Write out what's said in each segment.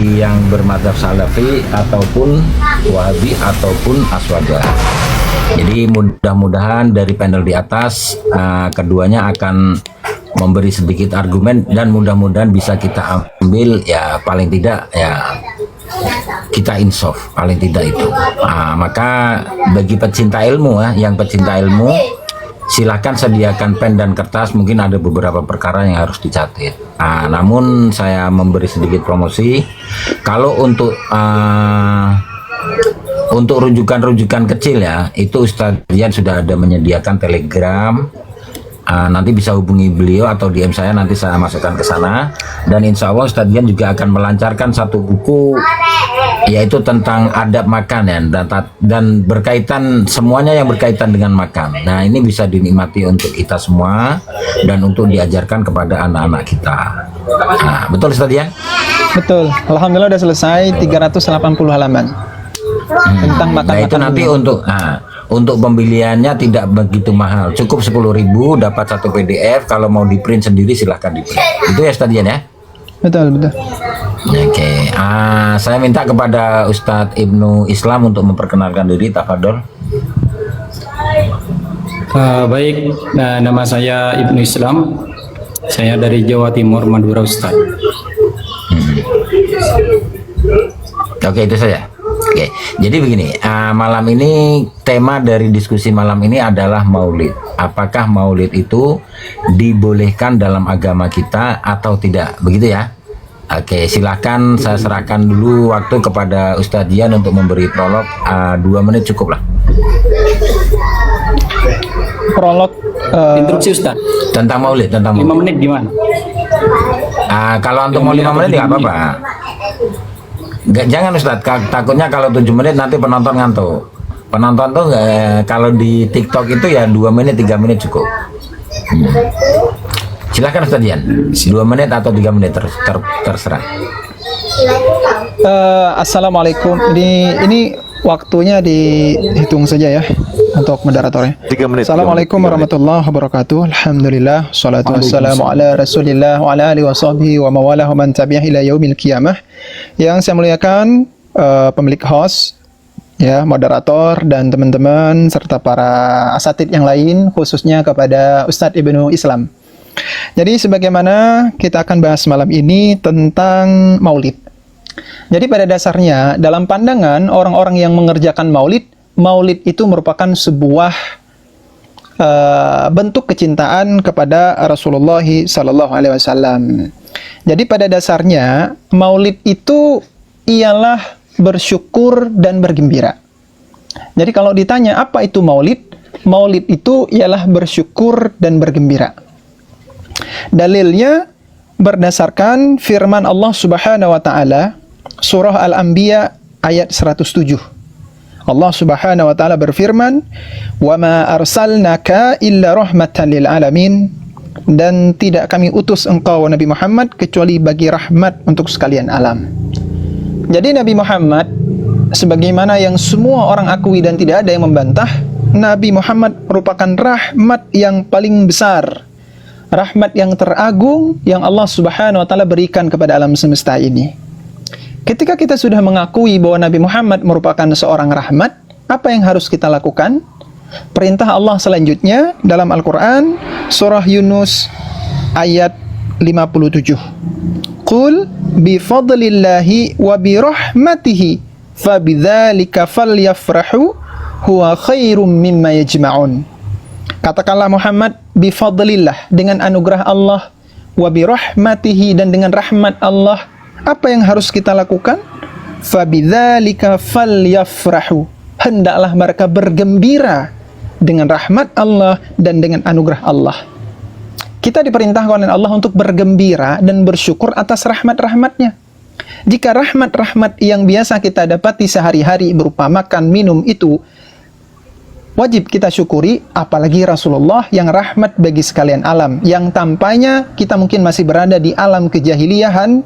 bagi yang bermadzhab Salafi ataupun Wahabi ataupun Aswaja. Jadi mudah-mudahan dari panel di atas keduanya akan memberi sedikit argumen dan mudah-mudahan bisa kita ambil, ya paling tidak ya kita insaf, paling tidak itu. Maka bagi pecinta ilmu yang pecinta ilmu, silahkan sediakan pen dan kertas, mungkin ada beberapa perkara yang harus dicatat. Namun saya memberi sedikit promosi, kalau untuk rujukan-rujukan kecil ya, itu Ustadz Dian sudah ada menyediakan Telegram. Nanti bisa hubungi beliau atau DM saya, nanti saya masukkan ke sana. Dan insya Allah Ustadz Dian juga akan melancarkan satu buku, yaitu tentang adab makan ya, dan berkaitan semuanya yang berkaitan dengan makan. Nah, ini bisa dinikmati untuk kita semua dan untuk diajarkan kepada anak-anak kita. Nah, betul Ustadz Dian? Betul. Alhamdulillah udah selesai 380 halaman tentang makan. Nah, itu nanti untuk pembeliannya tidak begitu mahal, cukup 10.000 dapat satu PDF. Kalau mau di print sendiri silahkan di print. Itu ya Ustadz Dian ya? Betul. Oke. Saya minta kepada Ustadz Ibnu Islam untuk memperkenalkan diri, tafadhol. Baik, nama saya Ibnu Islam. Saya dari Jawa Timur, Madura Ustaz. Oke, itu saja. Oke, jadi begini, malam ini tema dari diskusi malam ini adalah maulid. Apakah maulid itu dibolehkan dalam agama kita atau tidak? Begitu ya? Oke, silahkan saya serahkan dulu waktu kepada Ustadz Dian untuk memberi prolog. 2 menit cukup lah. Prolog Instruksi Ustaz. Tentang maulid, 5 menit gimana? Kalau untuk mau 5 menit nggak apa-apa. Jangan Ustadz, takutnya kalau 7 menit nanti penonton ngantuk. Penonton tuh kalau di TikTok itu ya 2 menit 3 menit cukup. Silahkan Ustadz Dian, 2 menit atau 3 menit terserah. Assalamualaikum. Ini waktunya dihitung saja ya untuk moderatornya. 3 menit. Assalamualaikum warahmatullahi wabarakatuh. Alhamdulillah, salatu wassalamu ala Rasulillah wa ala alihi wa sahbihi wa mawalahu man tabi'ah ila yaumil qiyamah. Yang saya muliakan pemilik host, ya, moderator dan teman-teman serta para asatid yang lain, khususnya kepada Ustadz Ibnu Islam. Jadi sebagaimana kita akan bahas malam ini tentang maulid. Jadi pada dasarnya dalam pandangan orang-orang yang mengerjakan maulid itu merupakan sebuah bentuk kecintaan kepada Rasulullah sallallahu alaihi wasallam. Jadi pada dasarnya maulid itu ialah bersyukur dan bergembira. Jadi kalau ditanya apa itu maulid? Maulid itu ialah bersyukur dan bergembira. Dalilnya berdasarkan firman Allah Subhanahu wa taala surah Al-Anbiya ayat 107. Allah Subhanahu wa taala berfirman, "Wa ma arsalnaka illa rahmatan lil alamin." Dan tidak kami utus engkau Nabi Muhammad kecuali bagi rahmat untuk sekalian alam. Jadi Nabi Muhammad, sebagaimana yang semua orang akui dan tidak ada yang membantah, Nabi Muhammad merupakan rahmat yang paling besar, rahmat yang teragung yang Allah Subhanahu wa taala berikan kepada alam semesta ini. Ketika kita sudah mengakui bahwa Nabi Muhammad merupakan seorang rahmat, apa yang harus kita lakukan? Perintah Allah selanjutnya dalam Al-Quran, surah Yunus ayat 57. Qul bifadlillahi wa birahmatihi fabidzalika falyafrahu huwa khairum mimma yajma'un. Katakanlah Muhammad, bifadlillah, dengan anugerah Allah, wa birahmatihi, dan dengan rahmat Allah. Apa yang harus kita lakukan? Fabidzalika falyafrahu, hendaklah mereka bergembira dengan rahmat Allah dan dengan anugerah Allah. Kita diperintahkan oleh Allah untuk bergembira dan bersyukur atas rahmat-rahmatnya. Jika rahmat-rahmat yang biasa kita dapati sehari-hari berupa makan, minum itu wajib kita syukuri, apalagi Rasulullah yang rahmat bagi sekalian alam, yang tampaknya kita mungkin masih berada di alam kejahiliahan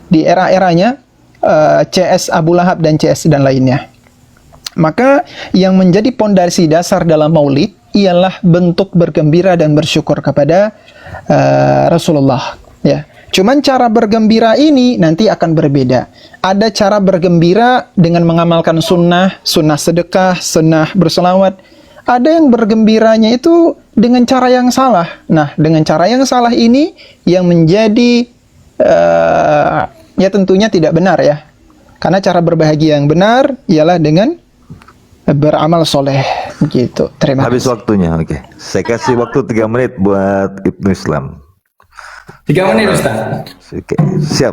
di era-eranya CS Abu Lahab dan CS dan lainnya. Maka yang menjadi pondasi dasar dalam maulid ialah bentuk bergembira dan bersyukur kepada Rasulullah, ya. Cuman cara bergembira ini nanti akan berbeda. Ada cara bergembira dengan mengamalkan sunnah, sunnah sedekah, sunnah berselawat. Ada yang bergembiranya itu dengan cara yang salah. Nah, dengan cara yang salah ini yang menjadi ya tentunya tidak benar ya. Karena cara berbahagia yang benar ialah dengan beramal soleh. Gitu. Terima Habis kasih. waktunya, oke. Saya kasih waktu 3 menit buat Ibnu Islam. 3 menit Ustaz. Oke, siap.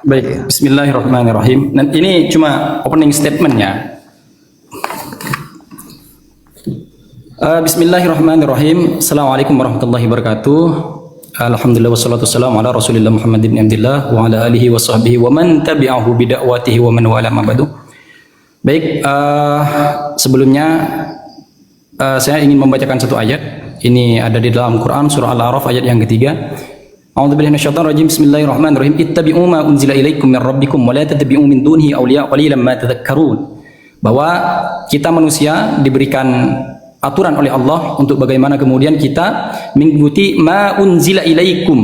Baik, bismillahirrahmanirrahim. Dan ini cuma opening statementnya. Bismillahirrahmanirrahim. Assalamualaikum warahmatullahi wabarakatuh. Alhamdulillah wassalatu wassalamu ala Rasulillah Muhammad bin Abdullah wa ala alihi wa sahbihi wa man tabi'ahu bidakwatihi wa man wala ma ba'du. Baik, sebelumnya saya ingin membacakan satu ayat. Ini ada di dalam Quran surah Al-A'raf ayat yang ketiga. A'udzubillahi minasyaitonir rajim. Bismillahirrahmanirrahim. Ittabi'u ma unzila ilaikum min rabbikum wa la tattabi'u min dunihi awliya qalilan ma tadhakkarun. Bahwa kita manusia diberikan aturan oleh Allah untuk bagaimana kemudian kita mengikuti ma unzila ilaikum,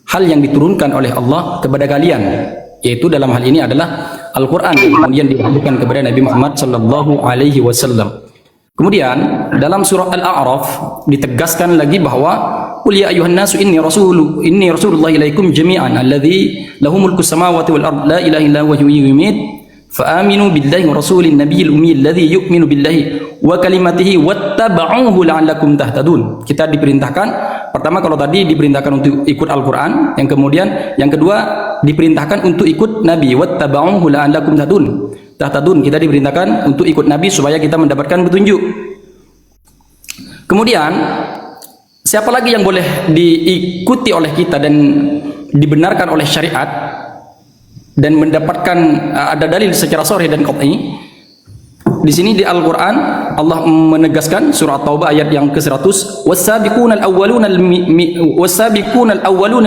hal yang diturunkan oleh Allah kepada kalian, yaitu dalam hal ini adalah Al-Quran yang kemudian diwahyukan kepada Nabi Muhammad sallallahu alaihi wasallam. Kemudian dalam surah Al-A'raf ditegaskan lagi bahwa qul ya ayyuhan nasu inni rasulullah ilaikum jami'an alladzi lahu mulku samawati wal ard la ilaha illa huwa yuhyi wa yumiit fa aminu billahi wa rasulin nabiyil ummi alladzi yu'minu billahi wa kalimatihi wattaba'uhu la'allakum tahtadun. Kita diperintahkan, pertama kalau tadi diperintahkan untuk ikut Al-Quran, yang kemudian yang kedua diperintahkan untuk ikut Nabi, wattaba'uhu la'allakum tahtadun. Kita diperintahkan untuk ikut Nabi supaya kita mendapatkan petunjuk. Kemudian siapa lagi yang boleh diikuti oleh kita dan dibenarkan oleh syariat dan mendapatkan ada dalil secara sharih dan qat'i? Di sini di Al-Quran Allah menegaskan surah Taubah ayat yang ke-100, was-sabiquna al-awwaluna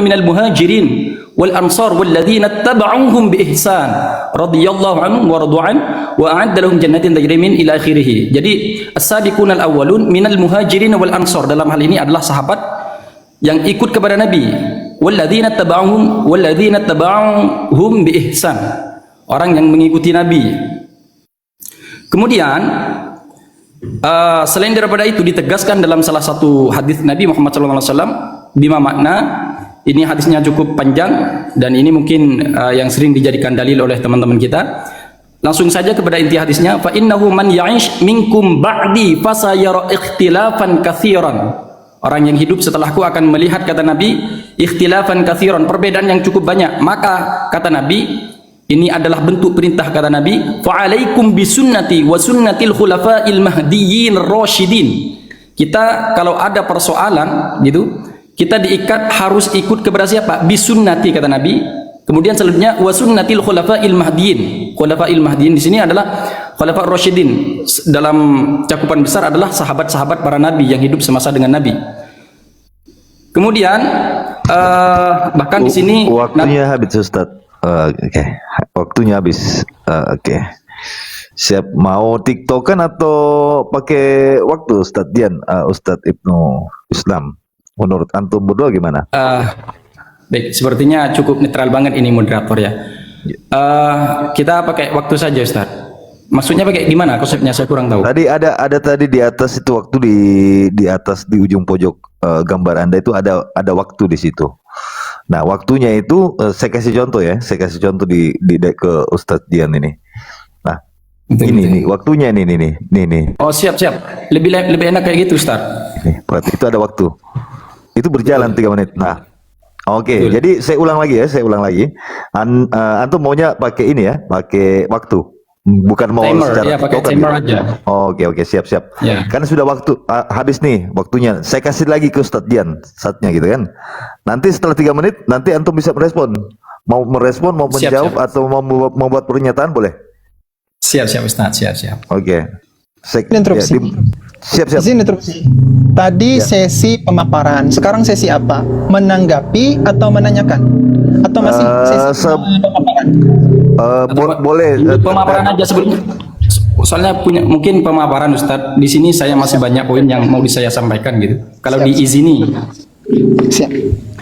minal muhajirin wal ansar walladzina ittaba'uhum bi ihsan radhiyallahu anhum wa radu'an wa a'adda lahum jannatin tajri min ila akhirih. Jadi as-sabiquna al-awwalun minal muhajirin wal ansar dalam hal ini adalah sahabat yang ikut kepada Nabi, walladzina ittaba'uhum bi ihsan, orang yang mengikuti Nabi. Kemudian selain daripada itu ditegaskan dalam salah satu hadis Nabi Muhammad SAW, bima makna, ini hadisnya cukup panjang dan ini mungkin yang sering dijadikan dalil oleh teman-teman kita. Langsung saja kepada inti hadisnya, fa innahu man ya'ish minkum ba'di fasayara ikhtilafan katsiran. Orang yang hidup setelahku akan melihat, kata Nabi, ikhtilafan katsiran, perbedaan yang cukup banyak. Maka kata Nabi, ini adalah bentuk perintah, kata Nabi, fa'alaikum bisunnati wa sunnatil khulafa'il mahdiyyin rasyidin. Kita kalau ada persoalan gitu, kita diikat harus ikut kepada siapa? Bisunnati, kata Nabi. Kemudian selanjutnya wa sunnatil khulafa'il mahdiyyin. Khulafa'il mahdiyyin di sini adalah khulafa' rasyidin. Dalam cakupan besar adalah sahabat-sahabat para nabi yang hidup semasa dengan Nabi. Kemudian bahkan di sini waktunya habis, Ustaz. Oke, waktunya habis. Oke. Siap, mau TikTokan atau pakai waktu, Ustaz Dian, Ustaz Ibnu Islam? Menurut antum berdua gimana? Baik, sepertinya cukup netral banget ini moderator ya. Kita pakai waktu saja, Ustaz. Maksudnya pakai gimana konsepnya, saya kurang tahu. Tadi ada tadi di atas itu waktu di atas di ujung pojok gambar Anda itu ada waktu di situ. Nah, waktunya itu saya kasih contoh ya, di ke Ustadz Dian ini. Nah, ini waktunya ini. Oh, siap. Lebih enak kayak gitu, Ustaz. Nih, berarti itu ada waktu. Itu berjalan 3 menit. Nah, oke. Jadi saya ulang lagi. Antum maunya pakai ini ya, pakai waktu. Bukan mau timer, secara ya, pakai TikTokan timer gitu. aja. Oke, siap. Ya. Karena sudah waktu habis nih waktunya. Saya kasih lagi ke Ustadz Dian saatnya gitu kan. Nanti setelah 3 menit nanti antum bisa merespon. Mau merespon, mau menjawab atau mau membuat pernyataan boleh. Siap Ustaz, siap. Oke. Interupsi. Siap. Izin interupsi. Tadi sesi pemaparan, sekarang sesi apa? Menanggapi atau menanyakan? Atau masih sesi pemaparan? Boleh. Pemaparan aja sebelumnya. Soalnya punya mungkin pemaparan Ustaz. Di sini saya masih banyak poin yang mau saya sampaikan gitu. Kalau diizini. Siap.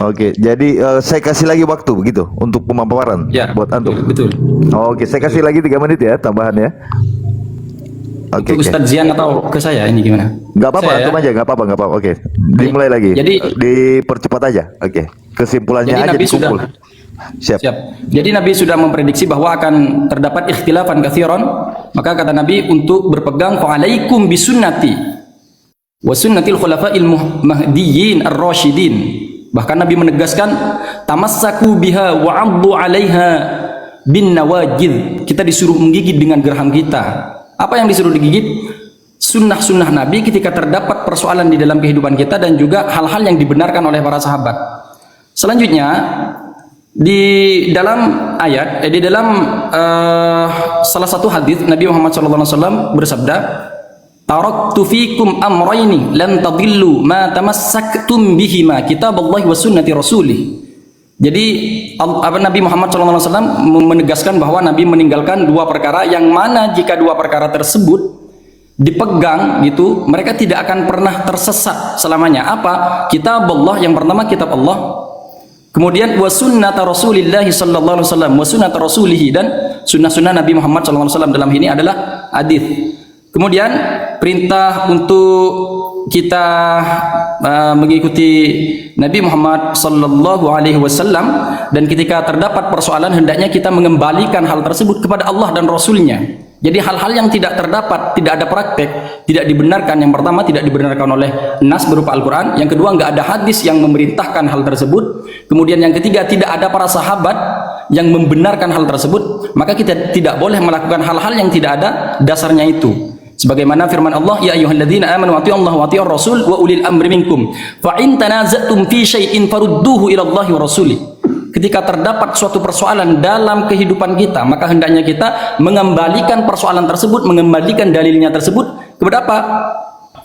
Oke, jadi saya kasih lagi waktu begitu untuk pemaparan Ya, buat antum. betul. Oke, saya kasih lagi 3 menit ya tambahan ya. Oke, Itu Ustadz Zian atau ke saya ini gimana? Nggak apa-apa, Saya, antum aja, nggak apa-apa. Oke, dimulai lagi. Jadi- dipercepat aja. Oke, kesimpulannya Jadi aja Nabi dikumpul. sudah- Siap. Siap. Jadi Nabi sudah memprediksi bahwa akan terdapat ikhtilafan katsiran, maka kata Nabi untuk berpegang fa'alaikum bisunnati wa sunnatil khulafa'il mahdiyyin ar-rasyidin. Bahkan Nabi menegaskan tamassaku biha wa 'addu 'alaiha bin nawajid. Kita disuruh menggigit dengan geraham kita. Apa yang disuruh digigit? Sunnah-sunnah Nabi ketika terdapat persoalan di dalam kehidupan kita dan juga hal-hal yang dibenarkan oleh para sahabat. Selanjutnya di dalam ayat, di dalam salah satu hadis Nabi Muhammad SAW bersabda, "Taraktu fikum amrayni lan tadillu ma tamassaktum bihima kitaballahi wa sunnati rasulih." Jadi Nabi Muhammad SAW menegaskan bahwa Nabi meninggalkan 2 perkara yang mana jika 2 perkara tersebut dipegang gitu, mereka tidak akan pernah tersesat selamanya. Apa? Kitab Allah, yang pertama kitab Allah. Kemudian wa sunnata Rasulillah sallallahu alaihi wasallam, wa sunnata rasulihi, dan sunnah-sunnah Nabi Muhammad sallallahu alaihi wasallam dalam ini adalah hadis. Kemudian perintah untuk kita mengikuti Nabi Muhammad sallallahu alaihi wasallam, dan ketika terdapat persoalan hendaknya kita mengembalikan hal tersebut kepada Allah dan Rasulnya. Jadi hal-hal yang tidak terdapat, tidak ada praktek, tidak dibenarkan. Yang pertama tidak dibenarkan oleh nas berupa Al-Quran. Yang kedua nggak ada hadis yang memerintahkan hal tersebut. Kemudian yang ketiga tidak ada para sahabat yang membenarkan hal tersebut. Maka kita tidak boleh melakukan hal-hal yang tidak ada dasarnya itu. Sebagaimana firman Allah, ya ayyuhalladzina amanu atti'ullaha wa atti'ur rasul wa ulil amri minkum. Fa in tanaza'tum fi syai'in farudduhu ila Allahi wa rasulih. Ketika terdapat suatu persoalan dalam kehidupan kita, maka hendaknya kita mengembalikan persoalan tersebut, mengembalikan dalilnya tersebut kepada apa?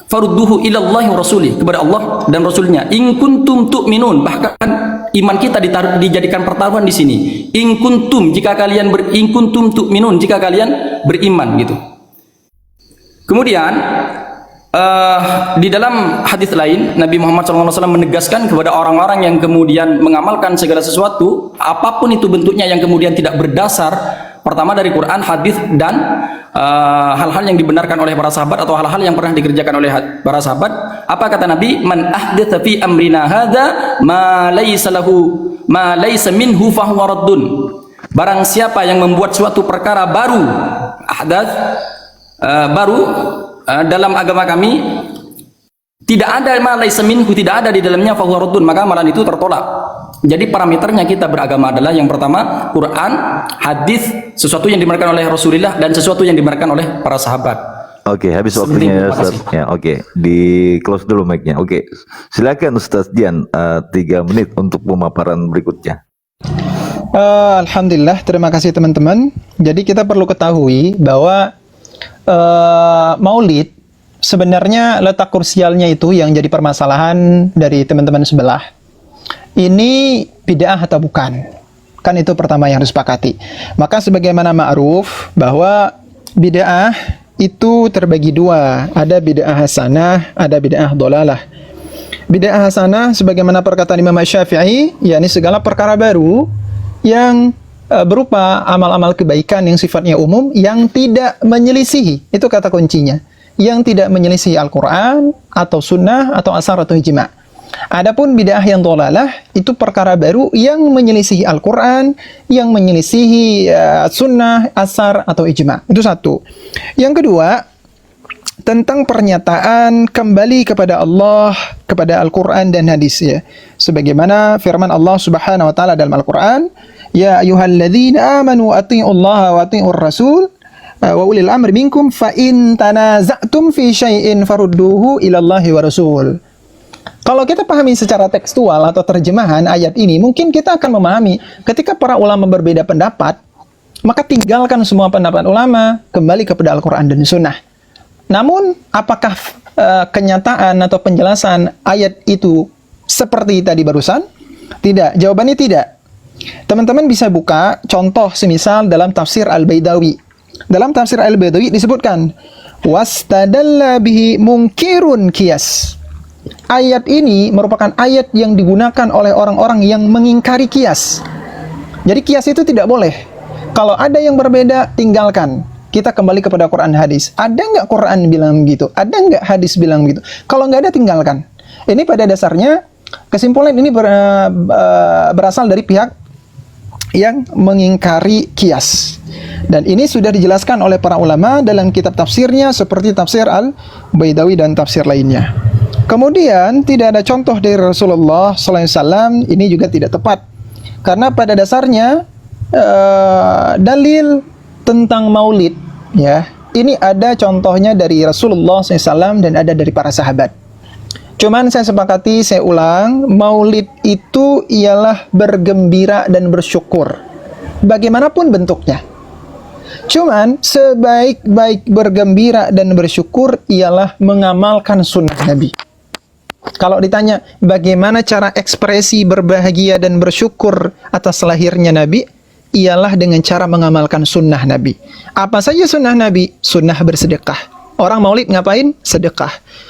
Farudduhu ilallahi wa rasulih, kepada Allah dan Rasulnya. In kuntum tu'minun, bahkan iman kita dijadikan pertaruhan di sini. In kuntum, jika kalian in kuntum tu'minun, jika kalian beriman gitu. Kemudian di dalam hadis lain Nabi Muhammad SAW menegaskan kepada orang-orang yang kemudian mengamalkan segala sesuatu apapun itu bentuknya yang kemudian tidak berdasar pertama dari Quran, hadis, dan hal-hal yang dibenarkan oleh para sahabat atau hal-hal yang pernah dikerjakan oleh para sahabat. Apa kata Nabi? Man ahdatsa fi amrina hadza ma laysa minhu fahuwa raddun. Barang siapa yang membuat suatu perkara baru, ahdath, baru dalam agama kami, tidak ada ma laysa minhu, tidak ada di dalamnya fahuwa raddun, maka amalan itu tertolak. Jadi parameternya kita beragama adalah yang pertama Quran, hadis, sesuatu yang dibenarkan oleh Rasulullah dan sesuatu yang dibenarkan oleh para sahabat. Oke, habis Seperti waktunya itu, Ustaz. makasih. Ya, oke. Di close dulu mic-nya. Oke. Silakan Ustaz Dian 3 menit untuk pemaparan berikutnya. Alhamdulillah, terima kasih teman-teman. Jadi kita perlu ketahui bahwa Maulid sebenarnya letak krusialnya itu yang jadi permasalahan dari teman-teman sebelah. Ini bid'ah atau bukan? Kan itu pertama yang harus disepakati. Maka sebagaimana ma'ruf bahwa bid'ah itu terbagi 2. Ada bid'ah hasanah, ada bid'ah dhalalah. Bid'ah hasanah sebagaimana perkataan Imam Syafi'i, yakni segala perkara baru yang berupa amal-amal kebaikan yang sifatnya umum yang tidak menyelisihi, itu kata kuncinya, yang tidak menyelisihi Al-Quran atau sunnah atau asar atau ijma'. Adapun bid'ah yang dhalalah itu perkara baru yang menyelisihi Al-Quran, yang menyelisihi sunnah, asar atau ijma'. Itu satu. Yang kedua, tentang pernyataan kembali kepada Allah, kepada Al-Quran dan hadis ya. Sebagaimana firman Allah Subhanahu wa taala dalam Al-Quran, ya ayyuhalladzina amanu atti'ullaha wa atti'ur rasul wa ulil amri minkum fa in tanaza'tum fi syai'in farudduhu ilallahi wa rasul. Kalau kita pahami secara tekstual atau terjemahan ayat ini, mungkin kita akan memahami ketika para ulama berbeda pendapat, maka tinggalkan semua pendapat ulama, kembali kepada Al-Quran dan Sunnah. Namun, apakah kenyataan atau penjelasan ayat itu seperti tadi barusan? Tidak, jawabannya tidak. Teman-teman bisa buka contoh semisal dalam tafsir Al-Baidawi. Dalam tafsir Al-Baidawi disebutkan, wastadalla bihi munkirun qiyas. ayat ini merupakan ayat yang digunakan oleh orang-orang yang mengingkari qiyas. Jadi qiyas itu tidak boleh. Kalau ada yang berbeda, tinggalkan. Kita kembali kepada Quran hadis. Ada nggak Quran bilang begitu? Ada nggak hadis bilang begitu? Kalau nggak ada, tinggalkan. Ini pada dasarnya, kesimpulan ini berasal dari pihak yang mengingkari qiyas. Dan ini sudah dijelaskan oleh para ulama dalam kitab tafsirnya seperti tafsir Al-Baidawi dan tafsir lainnya. Kemudian tidak ada contoh dari Rasulullah SAW, ini juga tidak tepat. Karena pada dasarnya dalil tentang maulid, ya, ini ada contohnya dari Rasulullah SAW dan ada dari para sahabat. Cuman saya sepakati, saya ulang, maulid itu ialah bergembira dan bersyukur, bagaimanapun bentuknya. Cuman sebaik-baik bergembira dan bersyukur ialah mengamalkan sunnah Nabi. Kalau ditanya bagaimana cara ekspresi berbahagia dan bersyukur atas lahirnya Nabi, ialah dengan cara mengamalkan sunnah Nabi. Apa saja sunnah Nabi? Sunnah bersedekah. Orang maulid ngapain? Sedekah.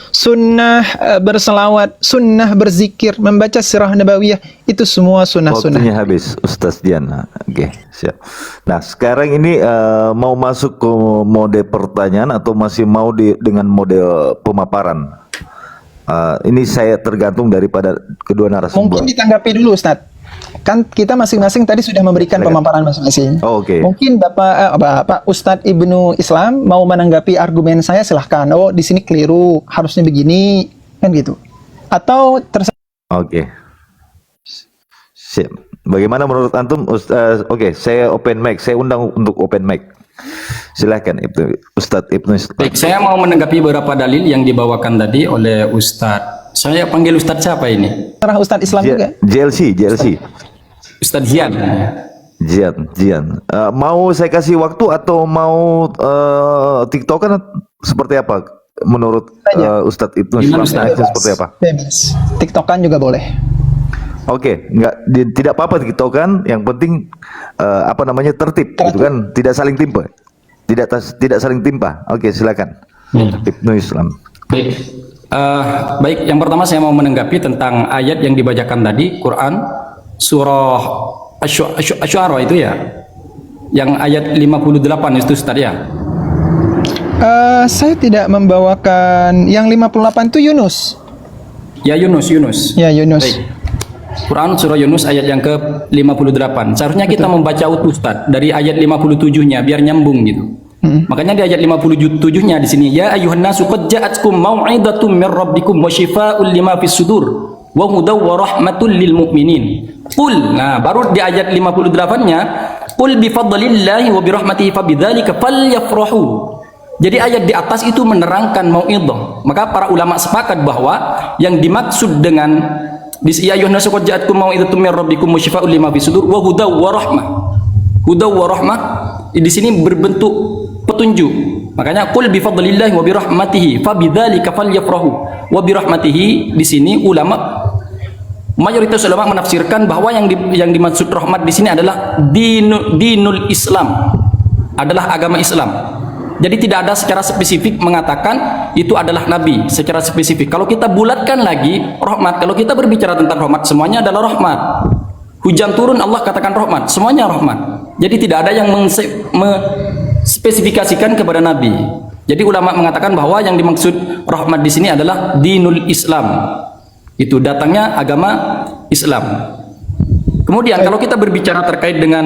Sunnah berselawat, sunnah berzikir, membaca sirah nabawiyah, itu semua sunnah-sunnah. Waktunya habis, Ustaz Dian. Oke, siap. Nah, sekarang ini mau masuk ke mode pertanyaan atau masih mau dengan mode pemaparan? Ini saya tergantung daripada kedua narasumber. Mungkin ditanggapi dulu, Ustaz. Kan kita masing-masing tadi sudah memberikan pemaparan masing-masing. Oh, oke. Mungkin Bapak Ustadz Ibnu Islam mau menanggapi argumen saya, silahkan. Oh, di sini keliru, harusnya begini, kan gitu. Atau Oke. Siap. Bagaimana menurut antum? Oke, saya open mic. Saya undang untuk open mic. Silahkan Ustadz Ibnu Islam. Baik, saya mau menanggapi beberapa dalil yang dibawakan tadi oleh Ustadz. Saya panggil Ustadz siapa ini? terserah Ustadz Islam juga. JLC. Ustadz Zian. Jian. Mau saya kasih waktu atau mau TikTokan seperti apa? Menurut Ustadz Ibnu Islam seperti apa? Bebas. TikTokan juga boleh. Oke, tidak apa-apa TikTokan. Yang penting tertib, gitu kan? Tidak saling timpa. Tidak saling timpa. Oke, silakan. Ibnu Islam. Baik. Baik, yang pertama saya mau menanggapi tentang ayat yang dibacakan tadi, Quran surah Asy-Syu'ara itu ya, yang ayat 58 itu Ustaz ya. Saya tidak membawakan yang 58 itu Yunus. Ya Yunus. Ya Yunus. Baik. Quran surah Yunus ayat yang ke-58. Seharusnya kita membaca utuh Ustaz dari ayat 57-nya biar nyambung gitu. Makanya di ayat 57-nya di sini, ya ayuhan nasu qad ja'atkum mau'idatum mir rabbikum wa syifaa'un lima fis sudur wa hudaw wa rahmatul lil mu'minin. Qul. Nah, baru di ayat 58-nya, qul bi fadlillahi wa bi rahmatihi fabidzalika falyafrahu. Jadi ayat di atas itu menerangkan mau'idhah. Maka para ulama sepakat bahwa yang dimaksud dengan ya ayuhan nasu qad ja'atkum mau'idatum mir rabbikum wa syifaa'un lima fis sudur wa hudaw wa rahmah. Hudaw wa rahmah di sini berbentuk petunjuk. Makanya qul bi fadlillahi wa bi rahmatihi fabidzalika falyafrahu. Wa bi rahmatihi di sini mayoritas ulama menafsirkan bahwa yang dimaksud rahmat di sini adalah dinul Islam, adalah agama Islam. Jadi tidak ada secara spesifik mengatakan itu adalah nabi secara spesifik. Kalau kita bulatkan lagi rahmat, kalau kita berbicara tentang rahmat, semuanya adalah rahmat. Hujan turun Allah katakan rahmat, semuanya rahmat. Jadi tidak ada yang spesifikasikan kepada Nabi. Jadi ulama mengatakan bahwa yang dimaksud rahmat di sini adalah dinul Islam. Itu datangnya agama Islam. Kemudian kalau kita berbicara terkait dengan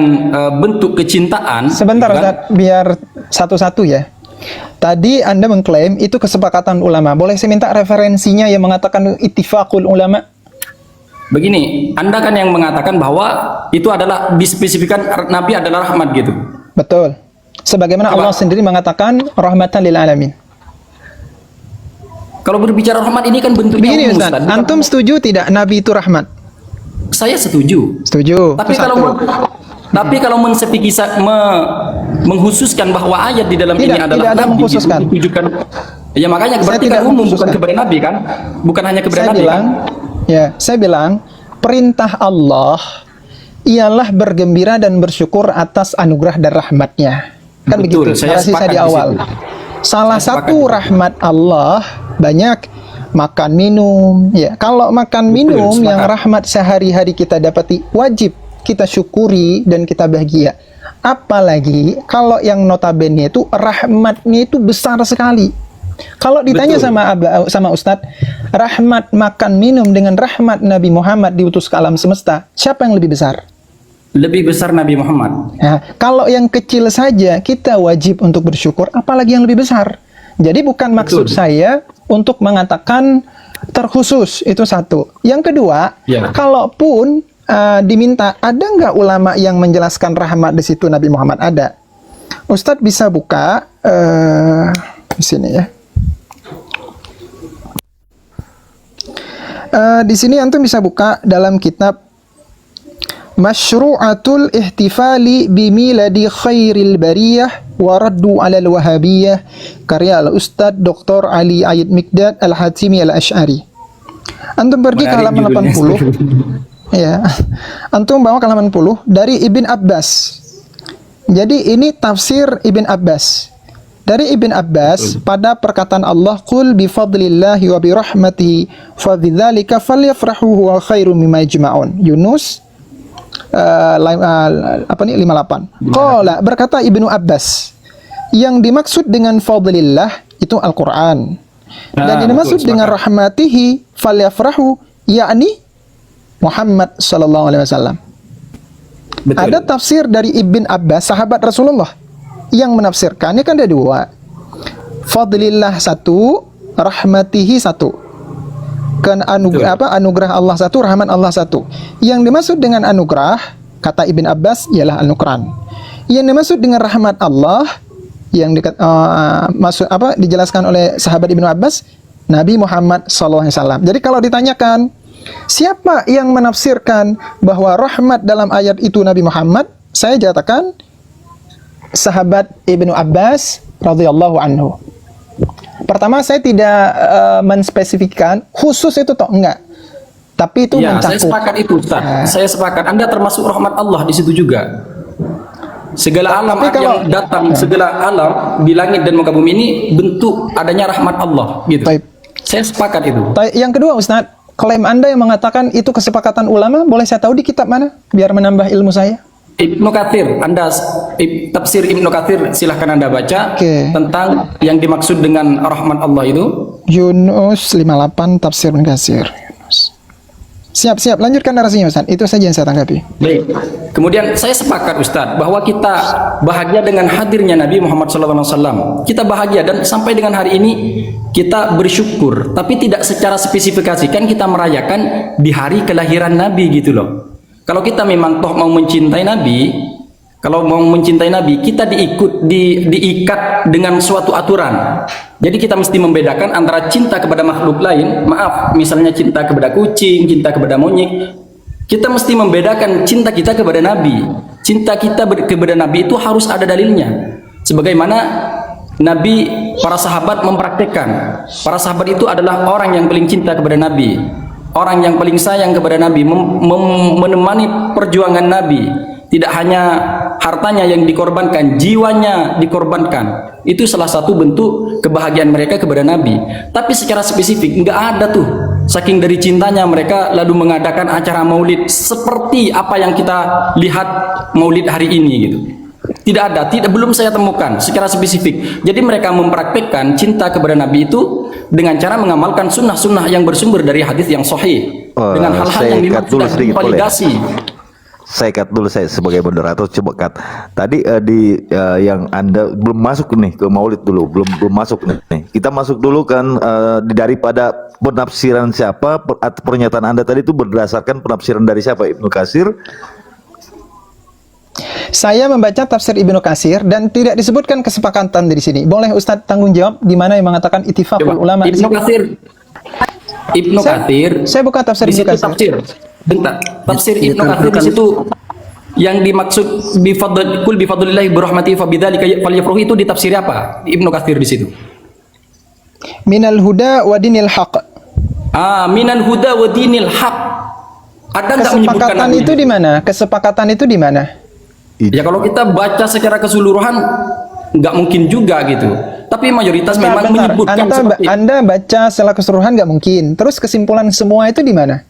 bentuk kecintaan, sebentar Ustaz, biar satu-satu ya. Tadi Anda mengklaim itu kesepakatan ulama. Boleh saya minta referensinya yang mengatakan ittifaqul ulama? Begini, Anda kan yang mengatakan bahwa itu adalah dispesifikan Nabi adalah rahmat gitu. Betul. Sebagaimana Allah sendiri mengatakan rahmatan lil alamin. Kalau berbicara rahmat ini kan bentuknya begini umum, Ustaz, Ustaz. antum setuju tidak Nabi itu rahmat? Saya setuju. Setuju. Tapi kalau mengkhususkan bahwa ayat di dalam ini adalah Nabi, mengkhususkan. Ditujukan, ya makanya berarti kan umum, bukan kepada Nabi kan? Bukan hanya kepada Nabi kan? Saya bilang perintah Allah ialah bergembira dan bersyukur atas anugerah dan rahmatnya. Kan betul, begitu. Saya di awal. Salah satu rahmat Allah banyak makan minum. Ya, kalau makan minum sepakat. yang rahmat sehari-hari kita dapati, wajib kita syukuri dan kita bahagia. Apalagi kalau yang notabene itu rahmatnya itu besar sekali. Kalau ditanya Betul. sama Ustadz, rahmat makan minum dengan rahmat Nabi Muhammad diutus ke alam semesta, siapa yang lebih besar? Lebih besar Nabi Muhammad. Nah, kalau yang kecil saja kita wajib untuk bersyukur, apalagi yang lebih besar. Jadi bukan maksud Betul. saya untuk mengatakan terkhusus, itu satu. Yang kedua, Ya. kalaupun diminta, ada nggak ulama yang menjelaskan rahmat di situ Nabi Muhammad? Ada. Ustadz bisa buka di sini ya. Di sini antum bisa buka dalam kitab Masyru'atul Ihtifali Bimiladi Khairil Bariyah wa Raddu 'alal Wahabiyah, karya Al-Ustadz Dr. Ali Aid Mikdad Al-Hatimi Al-Asy'ari. Antum pergi ke halaman 80. Ya. Antum bawa ke halaman 80 dari Ibn Abbas. Jadi ini tafsir Ibn Abbas. Dari Ibn Abbas pada perkataan Allah, "Qul bi fadlillahi wa bi rahmatihi fa bidzalika falyafrahu huwa khairum mimma yajma'un." Yunus 58. Qala, berkata Ibnu Abbas, yang dimaksud dengan fadlillah itu Al-Qur'an. Dan yang dimaksud betul, dengan sepakat. rahmatihi falyafrahu yakni Muhammad sallallahu alaihi wasallam. Betul. Ada tafsir dari Ibn Abbas, sahabat Rasulullah, yang menafsirkannya kan ada dua. Fadlillah satu, rahmatihi satu. Kan anugerah Allah satu, rahmat Allah satu. Yang dimaksud dengan anugerah, kata Ibn Abbas, ialah Al-Quran. Yang dimaksud dengan rahmat Allah, yang dijelaskan oleh sahabat Ibn Abbas, Nabi Muhammad SAW. Jadi kalau ditanyakan, siapa yang menafsirkan bahwa rahmat dalam ayat itu Nabi Muhammad? Saya katakan sahabat Ibnu Abbas radhiyallahu anhu. Pertama, saya tidak menspesifikkan khusus itu toh enggak. Tapi itu Ya, saya mencakup. sepakat itu, Ustaz. Saya sepakat. Anda termasuk rahmat Allah di situ juga. Segala alam Tapi kalau- yang datang, segala alam di langit dan muka bumi ini bentuk adanya rahmat Allah, gitu. Baik. Saya sepakat itu. Yang kedua, Ustadz, klaim Anda yang mengatakan itu kesepakatan ulama, boleh saya tahu di kitab mana? Biar menambah ilmu saya. Ibnu Katsir, tafsir Ibnu Katsir silahkan Anda baca Oke. tentang yang dimaksud dengan rahmat Allah itu. Yunus 58, tafsir Ibnu Katsir. Yunus. Siap, lanjutkan narasinya Ustaz. Itu saja yang saya tanggapi. Baik. Kemudian saya sepakat Ustadz bahwa kita bahagia dengan hadirnya Nabi Muhammad SAW. Kita bahagia dan sampai dengan hari ini kita bersyukur, tapi tidak secara spesifikasi. Kan kita merayakan di hari kelahiran Nabi gitu loh. Kalau kita memang toh mau mencintai Nabi, kalau mau mencintai Nabi, kita diikat dengan suatu aturan. Jadi kita mesti membedakan antara cinta kepada makhluk lain, maaf, misalnya cinta kepada kucing, cinta kepada monyet. Kita mesti membedakan cinta kita kepada Nabi. Cinta kita kepada Nabi itu harus ada dalilnya. Sebagaimana Nabi, para sahabat mempraktekkan. Para sahabat itu adalah orang yang paling cinta kepada Nabi, orang yang paling sayang kepada Nabi, menemani perjuangan Nabi. Tidak hanya hartanya yang dikorbankan, jiwanya dikorbankan. Itu salah satu bentuk kebahagiaan mereka kepada Nabi. Tapi secara spesifik nggak ada tuh. Saking dari cintanya mereka lalu mengadakan acara maulid seperti apa yang kita lihat maulid hari ini gitu. Tidak ada, belum saya temukan secara spesifik. Jadi mereka mempraktikkan cinta kepada Nabi itu dengan cara mengamalkan sunnah-sunnah yang bersumber dari hadis yang sahih, dengan hal-hal yang memang sudah divalidasi. Saya cut dulu, saya sebagai moderator coba cut. Tadi yang Anda belum masuk nih ke Maulid dulu, belum masuk nih. Kita masuk dulu kan daripada penafsiran siapa, pernyataan Anda tadi itu berdasarkan penafsiran dari siapa? Ibnu Katsir. Saya membaca tafsir Ibnu Katsir dan tidak disebutkan kesepakatan dari sini. Boleh Ustadz tanggung jawab di mana yang mengatakan ittifaqul ulama di Ibnu sini? Katsir. Ibnu Katsir. Saya buka tafsir Di Ibnu situ Katsir. tafsir. Bentar. Tafsir Ibnu Katsir di situ yang dimaksud kul bi fadlillahi bi rahmatihi fa bidzalika falyafrahu itu ditafsiri apa? Ibnu Katsir di situ. Minal huda wa dinil haq. Minal huda wa dinil haq. Ada enggak menyebutkan Kesepakatan itu di mana? Kesepakatan itu di mana? Ya kalau kita baca secara keseluruhan nggak mungkin juga gitu. Tapi mayoritas memang Bentar, menyebutkan seperti Anda baca secara keseluruhan nggak mungkin. Terus kesimpulan semua itu di mana?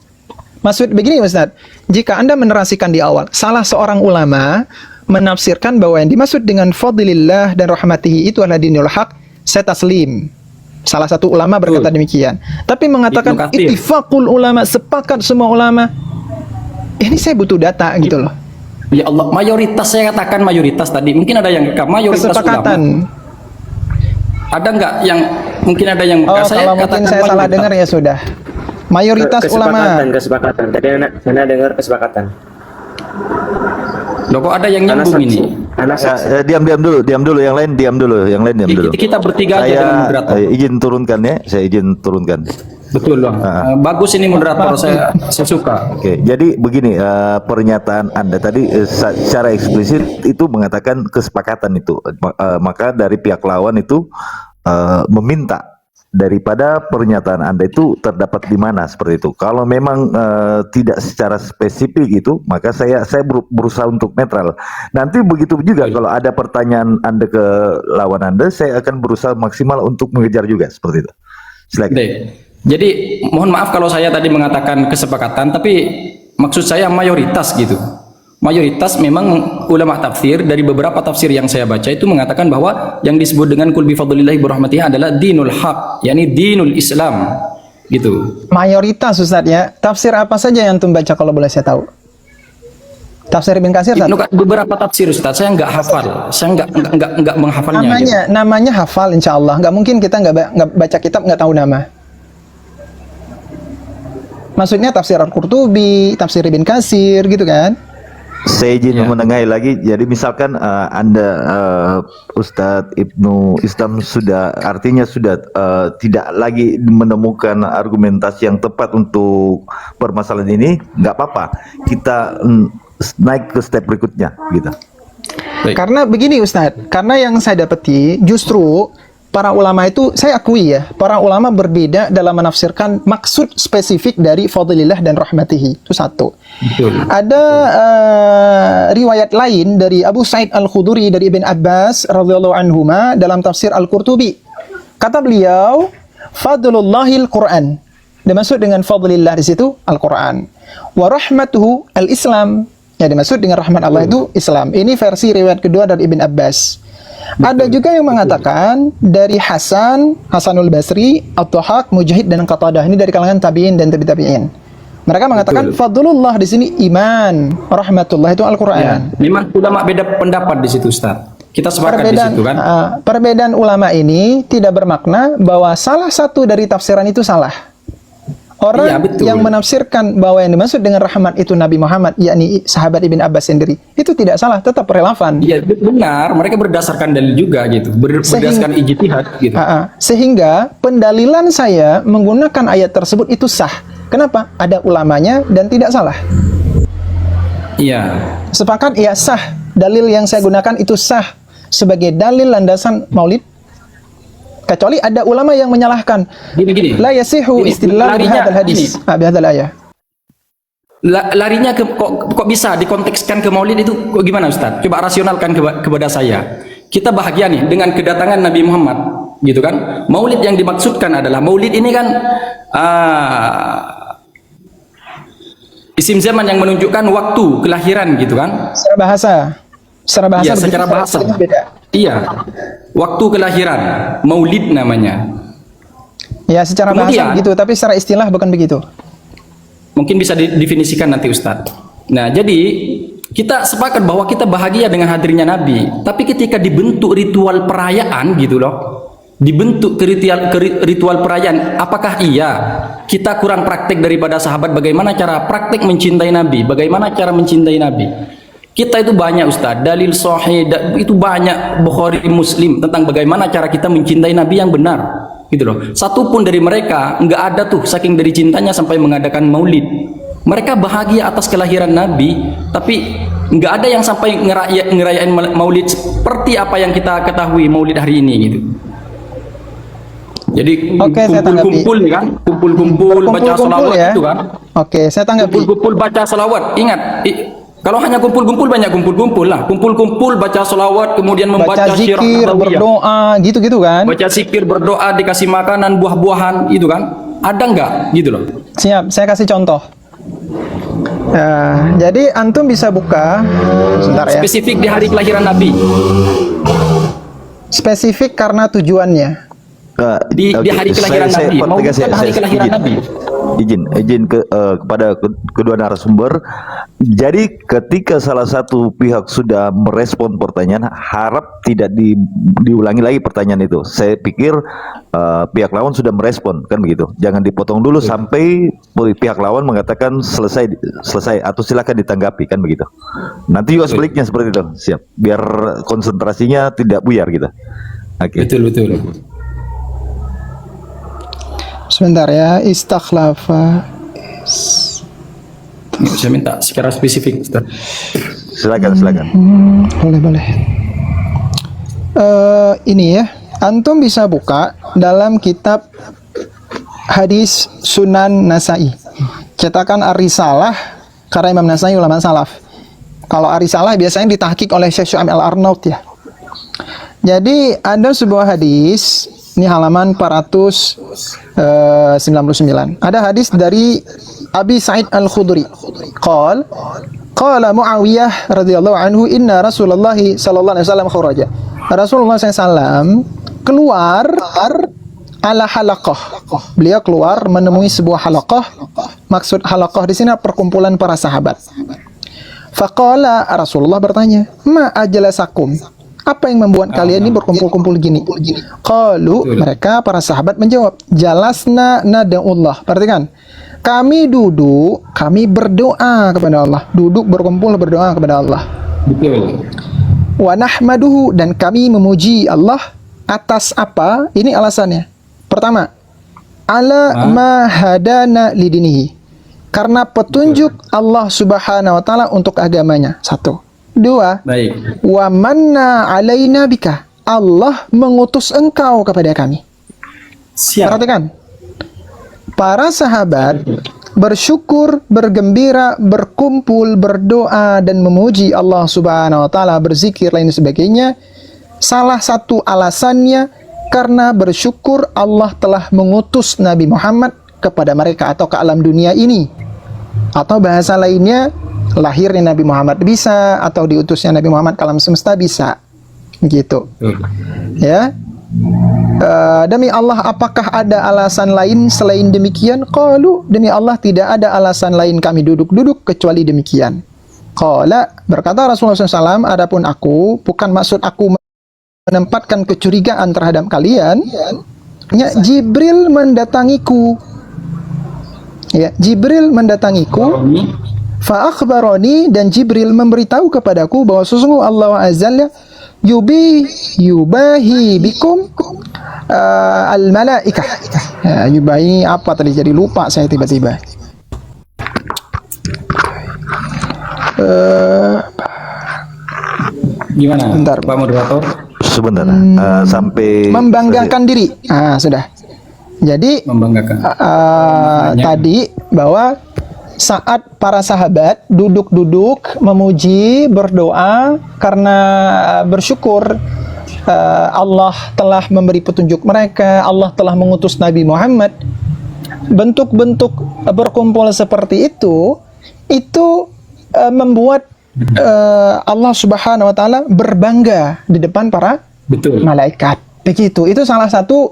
Maksud begini Ustaz, jika Anda menerasikan di awal, salah seorang ulama menafsirkan bahwa yang dimaksud dengan fadlillah dan rahmatihi itu adalah dinul haq, saya taslim. Salah satu ulama berkata demikian. Tapi mengatakan Ibnu Katsir. ittifaqul ulama, sepakat semua ulama. Ini saya butuh data gitu loh. ya Allah, mayoritas saya katakan mayoritas tadi. Mungkin ada yang mayoritas Kesepakatan. ulama. Ada nggak yang mungkin ada yang Oh, saya kalau mungkin katakan saya salah mayoritas. dengar ya sudah. Mayoritas ulama. Kesepakatan. Tadi anak saya dengar kesepakatan. Loh, kok ada yang Anak nyambung saksi. ini? Anak saksi. Diam dulu, yang lain diam dulu. Kita bertiga aja dengan Saya moderator. izin turunkan ya, saya izin turunkan. Betul loh. Bagus ini moderator, saya suka. Oke, jadi begini pernyataan Anda tadi secara eksplisit itu mengatakan kesepakatan itu, maka dari pihak lawan itu meminta daripada pernyataan Anda itu terdapat di mana seperti itu. Kalau memang tidak secara spesifik itu, maka saya berusaha untuk netral. Nanti begitu juga kalau ada pertanyaan Anda ke lawan Anda, saya akan berusaha maksimal untuk mengejar juga seperti itu. Silakan. Baik. Jadi mohon maaf kalau saya tadi mengatakan kesepakatan, tapi maksud saya mayoritas gitu. Mayoritas memang ulama tafsir dari beberapa tafsir yang saya baca itu mengatakan bahwa yang disebut dengan kul bi fadlillahi bi rahmatihi adalah dinul haq, yakni dinul Islam gitu. Mayoritas Ustaz ya. Tafsir apa saja yang antum baca kalau boleh saya tahu? Tafsir Ibn Katsir Ustaz? Beberapa tafsir Ustaz, saya nggak hafal, saya nggak menghafalnya. gitu. Namanya hafal insya Allah. Nggak mungkin kita nggak baca kitab nggak tahu nama. Maksudnya tafsir Al-Qurtubi, tafsir Ibn Katsir gitu kan? Saya izin menengahi lagi. Jadi misalkan Anda Ustadz Ibnu Islam sudah tidak lagi menemukan argumentasi yang tepat untuk permasalahan ini, nggak apa-apa. Kita naik ke step berikutnya, gitu. Baik. Karena begini Ustadz, karena yang saya dapati justru para ulama itu, saya akui ya, para ulama berbeda dalam menafsirkan maksud spesifik dari fadlillah dan rahmatihi. Itu satu. Betul. Ada riwayat lain dari Abu Sa'id Al-Khudri dari Ibn Abbas radhiyallahu anhuma dalam tafsir Al-Qurtubi. Kata beliau, fadlullahil Qur'an. Dimaksud dengan fadlillah di situ Al-Qur'an. Wa rahmatuhu al-Islam. Ya, dimaksud dengan rahmat Allah itu Islam. Ini versi riwayat kedua dari Ibn Abbas. Ada juga yang mengatakan dari Hasanul Basri, At-Tuhaq, Mujahid dan Qatadah. Ini dari kalangan tabi'in dan tabi'in. Mereka mengatakan fadlullah di sini iman, rahmatullah itu Al-Qur'an. Ya, memang ulama beda pendapat di situ Ustaz. Kita sepakat di situ kan. Perbedaan ulama ini tidak bermakna bahwa salah satu dari tafsiran itu salah. Orang yang menafsirkan bahwa yang dimaksud dengan rahmat itu Nabi Muhammad, yakni sahabat Ibn Abbas sendiri, itu tidak salah, tetap relevan. Iya benar, mereka berdasarkan dalil juga gitu, berdasarkan ijtihad gitu. Sehingga pendalilan saya menggunakan ayat tersebut itu sah. Kenapa? Ada ulamanya dan tidak salah. Iya. Sepakat? Ya sah. Dalil yang saya gunakan itu sah sebagai dalil landasan maulid. Kecuali ada ulama yang menyalahkan. Gini. La yasihu istidlal bihadzal hadis. Bihadzal ayah. Larinya kok bisa dikontekskan ke maulid itu kok gimana Ustaz? Coba rasionalkan kepada saya. Kita bahagia nih dengan kedatangan Nabi Muhammad, gitu kan? Maulid yang dimaksudkan adalah maulid ini kan isim zaman yang menunjukkan waktu kelahiran, gitu kan? Secara bahasa ya, secara bahasa beda. Iya, waktu kelahiran, maulid namanya. Ya, secara bahasa begitu, tapi secara istilah bukan begitu. Mungkin bisa didefinisikan nanti Ustadz. Nah, jadi kita sepakat bahwa kita bahagia dengan hadirnya Nabi. Tapi ketika dibentuk ritual perayaan gitu loh, dibentuk ke ritual perayaan, apakah iya kita kurang praktek daripada sahabat? Bagaimana cara praktek mencintai Nabi? Bagaimana cara mencintai Nabi? Kita itu banyak Ustaz, dalil sahih itu banyak Bukhari Muslim tentang bagaimana cara kita mencintai Nabi yang benar, gitu loh. Satupun dari mereka nggak ada tuh saking dari cintanya sampai mengadakan maulid. Mereka bahagia atas kelahiran Nabi, tapi nggak ada yang sampai ngerayain maulid seperti apa yang kita ketahui maulid hari ini gitu. Jadi kumpul-kumpul kan, kumpul-kumpul baca salawat ya. itu kan. Oke, saya tanggapi. Kumpul-kumpul baca salawat. Ingat, Kalau hanya kumpul-kumpul banyak kumpul-kumpul lah. Kumpul-kumpul baca solawat kemudian membaca Baca syiar zikir, nabawiyah. berdoa, gitu-gitu kan? Baca zikir, berdoa, dikasih makanan, buah-buahan, itu kan? Ada nggak? Gitu loh. Siap, saya kasih contoh. Jadi antum bisa buka, sebentar ya. Spesifik di hari kelahiran Nabi. Spesifik karena tujuannya. Di hari kelahiran Nabi. Mau bukan hari kelahiran Nabi. Izin kepada kedua narasumber. Jadi ketika salah satu pihak sudah merespon pertanyaan, harap tidak diulangi lagi pertanyaan itu. Saya pikir pihak lawan sudah merespon, kan begitu. Jangan dipotong dulu sampai pihak lawan mengatakan selesai atau silakan ditanggapi, kan begitu. Nanti juga sebaliknya seperti itu. Siap. Biar konsentrasinya tidak buyar gitu. Oke. Betul. Sebentar ya, istakhlafa. Saya minta secara spesifik, Ustaz. Silakan. Boleh. Ini ya, antum bisa buka dalam kitab hadis Sunan Nasai, cetakan Ar-Risalah karya Imam Nasai ulama salaf. Kalau Ar-Risalah biasanya ditahqiq oleh Syekh Syu'aib Al-Arnaut ya. Jadi ada sebuah hadis, ini halaman 499. Ada hadis dari Abi Sa'id Al-Khudri. Qala Muawiyah radhiyallahu anhu, inna Rasulullah sallallahu alaihi wasallam kharaja. Rasulullah SAW keluar ala halaqah. Beliau keluar menemui sebuah halaqah. Maksud halaqah di sini perkumpulan para sahabat. Faqala, Rasulullah bertanya, ma ajlasakum? Apa yang membuat kalian ini berkumpul-kumpul gini? Qalu, mereka para sahabat menjawab, jalasna nada'ullah. Perhatikan, kami duduk, kami berdoa kepada Allah. Duduk berkumpul berdoa kepada Allah. Betul. Wa nahmaduhu, dan kami memuji Allah atas apa? Ini alasannya. Pertama, ala ma hadana lidinihi. Karena petunjuk Allah Subhanahu wa taala untuk agamanya. Satu. Dua, Baik. wa manna alaina bika. Allah mengutus engkau kepada kami. Siap. Perhatikan. Para sahabat bersyukur, bergembira, berkumpul, berdoa dan memuji Allah Subhanahu wa taala, berzikir lain sebagainya. Salah satu alasannya karena bersyukur Allah telah mengutus Nabi Muhammad kepada mereka atau ke alam dunia ini. Atau bahasa lainnya, lahirnya Nabi Muhammad bisa, atau diutusnya Nabi Muhammad ke alam semesta bisa, gitu. Ya. Demi Allah, apakah ada alasan lain selain demikian? Qalu, demi Allah tidak ada alasan lain kami duduk-duduk kecuali demikian. Qala, berkata Rasulullah SAW, adapun aku, bukan maksud aku menempatkan kecurigaan terhadap kalian. Ya, Jibril mendatangiku. Ya, Jibril mendatangiku. Fa'akhbaroni, dan Jibril memberitahu kepadaku bahwa sesungguhnya Allah Azza yubahi bikum al-malaikah. Yubahi apa tadi, jadi lupa saya tiba-tiba. Gimana? Bentar. Pak Moderator. Sebentar. Sampai Membanggakan diri. Sudah. Jadi Membanggakan. tadi bahwa saat para sahabat duduk-duduk memuji, berdoa karena bersyukur Allah telah memberi petunjuk mereka, Allah telah mengutus Nabi Muhammad. Bentuk-bentuk berkumpul seperti itu membuat Allah Subhanahu wa taala berbangga di depan para malaikat. Begitu. Itu salah satu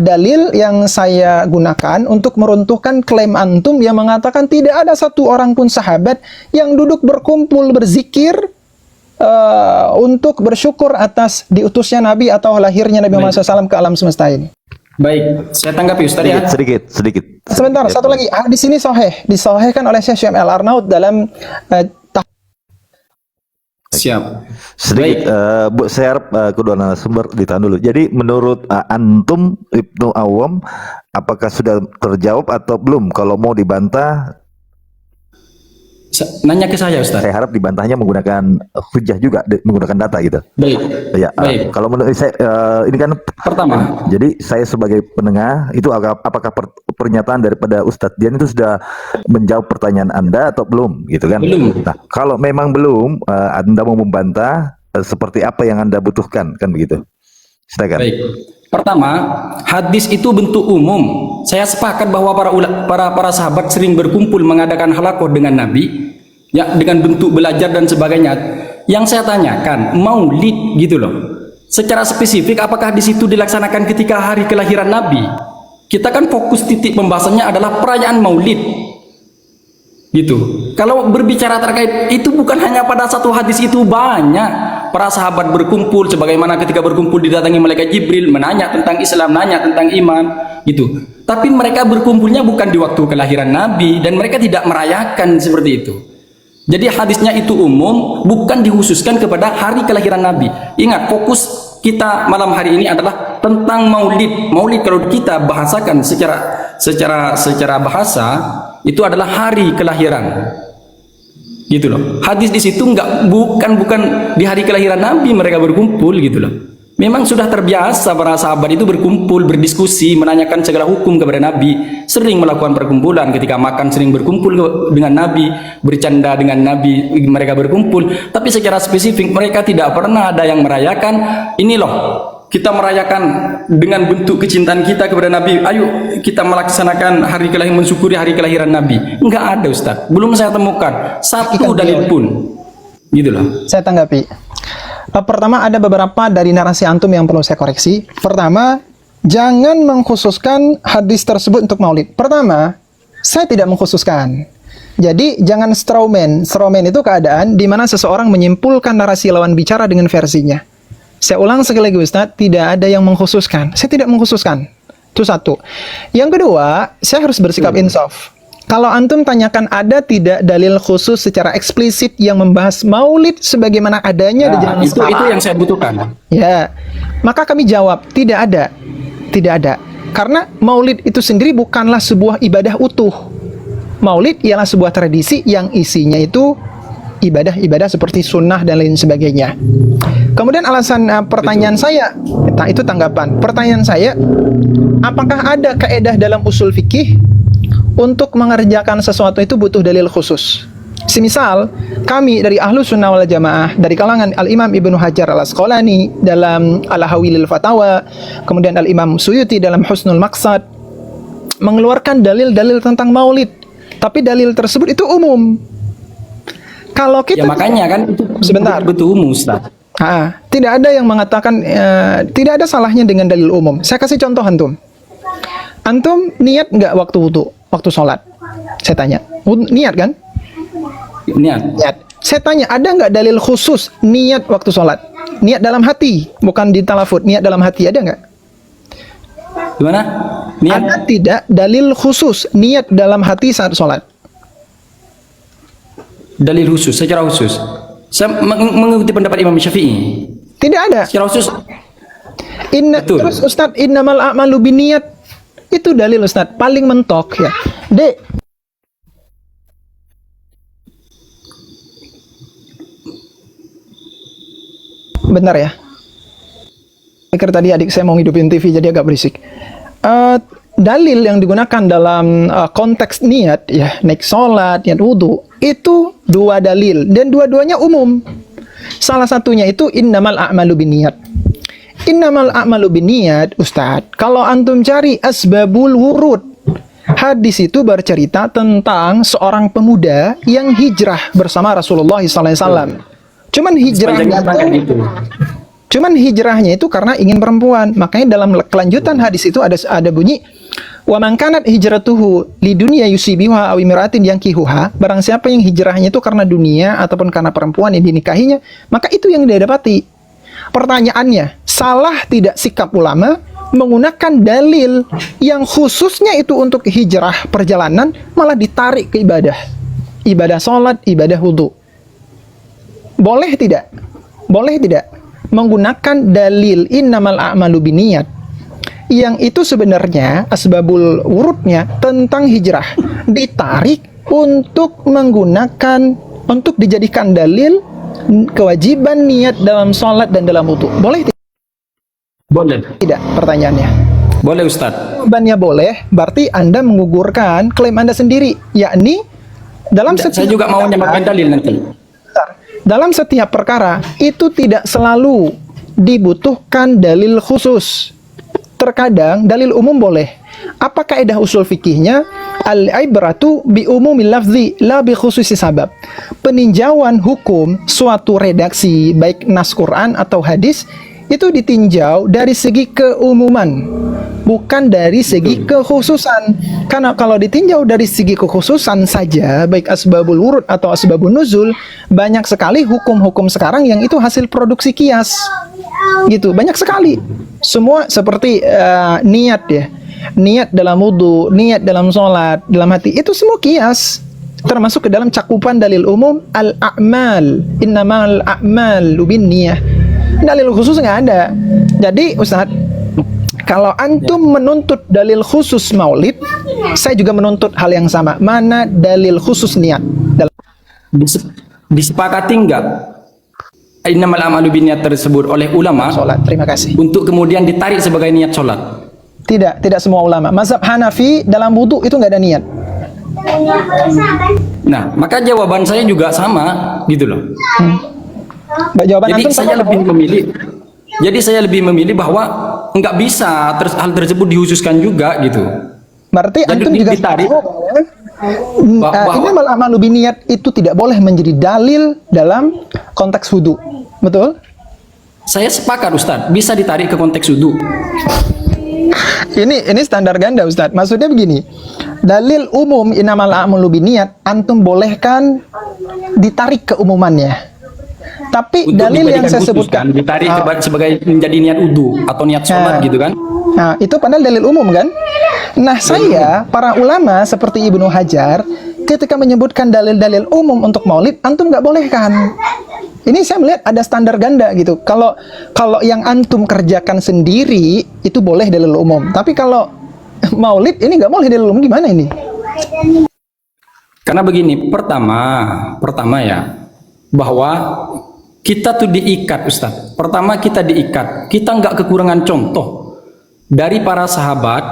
dalil yang saya gunakan untuk meruntuhkan klaim antum yang mengatakan tidak ada satu orang pun sahabat yang duduk berkumpul berzikir untuk bersyukur atas diutusnya Nabi atau lahirnya Nabi Muhammad SAW ke alam semesta ini. Baik, saya tanggapi Ustaz ya. sedikit. Sebentar, satu lagi. Di sini sahih, disahihkan oleh Syekh Syu'aib Al-Arnaut dalam Siap. Sedikit, Bu, saya harap kedua narasumber ditahan dulu. Jadi menurut antum Ibnu Awam, apakah sudah terjawab atau belum? Kalau mau dibantah, Nanya ke saya, Ustaz. Saya harap dibantahnya menggunakan hujah juga, menggunakan data gitu. Baik. Ya, Baik. kalau menurut saya ini kan Pertama, jadi saya sebagai penengah itu apakah pernyataan daripada Ustadz Dian itu sudah menjawab pertanyaan Anda atau belum gitu kan? Belum. Nah, kalau memang belum, Anda mau membantah seperti apa yang Anda butuhkan kan begitu? Silakan. baik. Pertama, hadis itu bentuk umum. Saya sepakat bahwa para sahabat sering berkumpul mengadakan halakoh dengan Nabi, ya, dengan bentuk belajar dan sebagainya. Yang saya tanyakan, maulid gitu loh. Secara spesifik, apakah di situ dilaksanakan ketika hari kelahiran Nabi? Kita kan fokus titik pembahasannya adalah perayaan maulid. Gitu. Kalau berbicara terkait itu bukan hanya pada satu hadis, itu banyak para sahabat berkumpul sebagaimana ketika berkumpul didatangi malaikat Jibril menanya tentang Islam, nanya tentang iman gitu. Tapi mereka berkumpulnya bukan di waktu kelahiran Nabi dan mereka tidak merayakan seperti itu. Jadi hadisnya itu umum, bukan dikhususkan kepada hari kelahiran Nabi. Ingat, fokus kita malam hari ini adalah tentang maulid. Maulid kalau kita bahasakan secara bahasa itu adalah hari kelahiran, gitu loh. Hadis di situ bukan di hari kelahiran Nabi mereka berkumpul, gitu loh. Memang sudah terbiasa para sahabat itu berkumpul, berdiskusi, menanyakan segala hukum kepada Nabi, sering melakukan perkumpulan, ketika makan sering berkumpul dengan Nabi, bercanda dengan Nabi, mereka berkumpul. Tapi secara spesifik mereka tidak pernah ada yang merayakan ini loh. Kita merayakan dengan bentuk kecintaan kita kepada Nabi. Ayo kita melaksanakan hari kelahiran, mensyukuri hari kelahiran Nabi. Enggak ada, Ustaz. Belum saya temukan satu dalil pun. Gitu loh. Saya tanggapi. Pertama, ada beberapa dari narasi antum yang perlu saya koreksi. Pertama, jangan mengkhususkan hadis tersebut untuk maulid. Pertama, saya tidak mengkhususkan. Jadi jangan strawman. Strawman itu keadaan di mana seseorang menyimpulkan narasi lawan bicara dengan versinya. Saya ulang sekali lagi, Ustaz, tidak ada yang mengkhususkan. Saya tidak mengkhususkan. Itu satu. Yang kedua, saya harus bersikap insaf. Kalau antum tanyakan ada tidak dalil khusus secara eksplisit yang membahas maulid sebagaimana adanya di jalan itu yang saya butuhkan. Ya, maka kami jawab tidak ada, tidak ada. Karena maulid itu sendiri bukanlah sebuah ibadah utuh. Maulid ialah sebuah tradisi yang isinya itu ibadah-ibadah seperti sunnah dan lain sebagainya. Kemudian alasan pertanyaan saya, itu tanggapan. Pertanyaan saya, apakah ada kaedah dalam usul fikih untuk mengerjakan sesuatu itu butuh dalil khusus? Semisal, kami dari Ahlus Sunnah wal Jamaah, dari kalangan Al-Imam Ibnu Hajar Al-Asqalani dalam Al-Hawilil Fatawa, kemudian Al-Imam Suyuti dalam Husnul Maqsad, mengeluarkan dalil-dalil tentang maulid. Tapi dalil tersebut itu umum. Kalau kita... Ya makanya kan itu sebentar. Betul umum, Ustaz. Tidak ada yang mengatakan tidak ada salahnya dengan dalil umum. Saya kasih contoh antum. Antum niat nggak waktu wudu, waktu sholat? Saya tanya. Niat kan? Niat. Saya tanya, ada nggak dalil khusus niat waktu sholat? Niat dalam hati, bukan di talafut. Niat dalam hati ada nggak? Gimana? Niat? Ada tidak dalil khusus niat dalam hati saat sholat? Dalil khusus, secara khusus. Saya mengikuti pendapat Imam Syafi'i. Tidak ada. Secara khusus. Betul. Terus Ustadz, innamal a'malu binniyat. Itu dalil Ustadz, paling mentok ya. Dek. Bentar ya. Pikir tadi adik saya mau hidupin TV jadi agak berisik. Dalil yang digunakan dalam konteks niat ya, naik sholat, niat wudhu, itu dua dalil dan dua-duanya umum. Salah satunya itu innamal a'malu binniyat. Innamal a'malu binniyat, Ustadz, kalau antum cari asbabul wurud, hadis itu bercerita tentang seorang pemuda yang hijrah bersama Rasulullah SAW. Cuman hijrahnya itu karena ingin perempuan. Makanya dalam kelanjutan hadis itu ada bunyi, wa man kanat hijratuhu lidunya yusibiha aw imra'atin yankihuha, barang siapa yang hijrahnya itu karena dunia ataupun karena perempuan yang dinikahinya, maka itu yang dia dapati. Pertanyaannya, salah tidak sikap ulama menggunakan dalil yang khususnya itu untuk hijrah perjalanan malah ditarik ke ibadah sholat, ibadah wudu? Boleh tidak? Boleh tidak menggunakan dalil innamal a'malu binniyat yang itu sebenarnya asbabul wurudnya tentang hijrah ditarik untuk untuk dijadikan dalil kewajiban niat dalam sholat dan dalam wudu. Boleh Boleh. tidak? Pertanyaannya. Boleh Ustaz. Jawabannya boleh, berarti Anda menggugurkan klaim Anda sendiri, yakni dalam Saya juga mau menyampaikan dalil nanti. dalam setiap perkara itu tidak selalu dibutuhkan dalil khusus. Terkadang dalil umum boleh. Apa kaidah usul fikihnya? Al-ibratu bi umumil lafzi la bi khususi sabab. Peninjauan hukum suatu redaksi baik nas Quran atau hadis itu ditinjau dari segi keumuman, bukan dari segi kekhususan. Karena kalau ditinjau dari segi kekhususan saja, baik asbabul wurud atau asbabun nuzul, banyak sekali hukum-hukum sekarang yang itu hasil produksi kias. Gitu, banyak sekali. Semua seperti niat ya. Niat dalam wudu, niat dalam sholat, dalam hati, itu semua kias. Termasuk ke dalam cakupan dalil umum al-a'mal. Innamal a'malu binniyah. Dalil khusus nggak ada. Jadi Ustaz, kalau antum menuntut dalil khusus maulid, saya juga menuntut hal yang sama. Mana dalil khusus niat? Disepakati enggak innamal a'malu binniyat tersebut oleh ulama Sholat, terima kasih. untuk kemudian ditarik sebagai niat sholat? Tidak semua ulama. Mazhab Hanafi dalam wudu itu nggak ada niat. Nah, maka jawaban saya juga sama gitu loh. Jawaban Jadi antum saya sama lebih memilih. Jadi saya lebih memilih bahwa nggak bisa hal tersebut dihususkan juga gitu. Berarti Jadi antum juga ditarik. innamal a'malu binniyat itu tidak boleh menjadi dalil dalam konteks wudu. Betul? Saya sepakat Ustadz, bisa ditarik ke konteks wudu. Ini standar ganda Ustadz. Maksudnya begini. Dalil umum innamal a'malu binniyat antum bolehkan ditarik keumumannya. Tapi Untuk dalil yang dijadikan saya khusus, sebutkan kan? Ditarik sebagai menjadi niat wudu atau niat sholat gitu kan? Nah, itu padahal dalil umum kan? Nah, para ulama seperti Ibnu Hajar ketika menyebutkan dalil-dalil umum untuk maulid, antum nggak bolehkan. Ini saya melihat ada standar ganda gitu. Kalau yang antum kerjakan sendiri itu boleh dalil umum. Tapi kalau maulid ini nggak boleh dalil umum, gimana ini? Karena begini, pertama ya, bahwa kita tuh diikat Ustadz. Pertama kita diikat, kita nggak kekurangan contoh dari para sahabat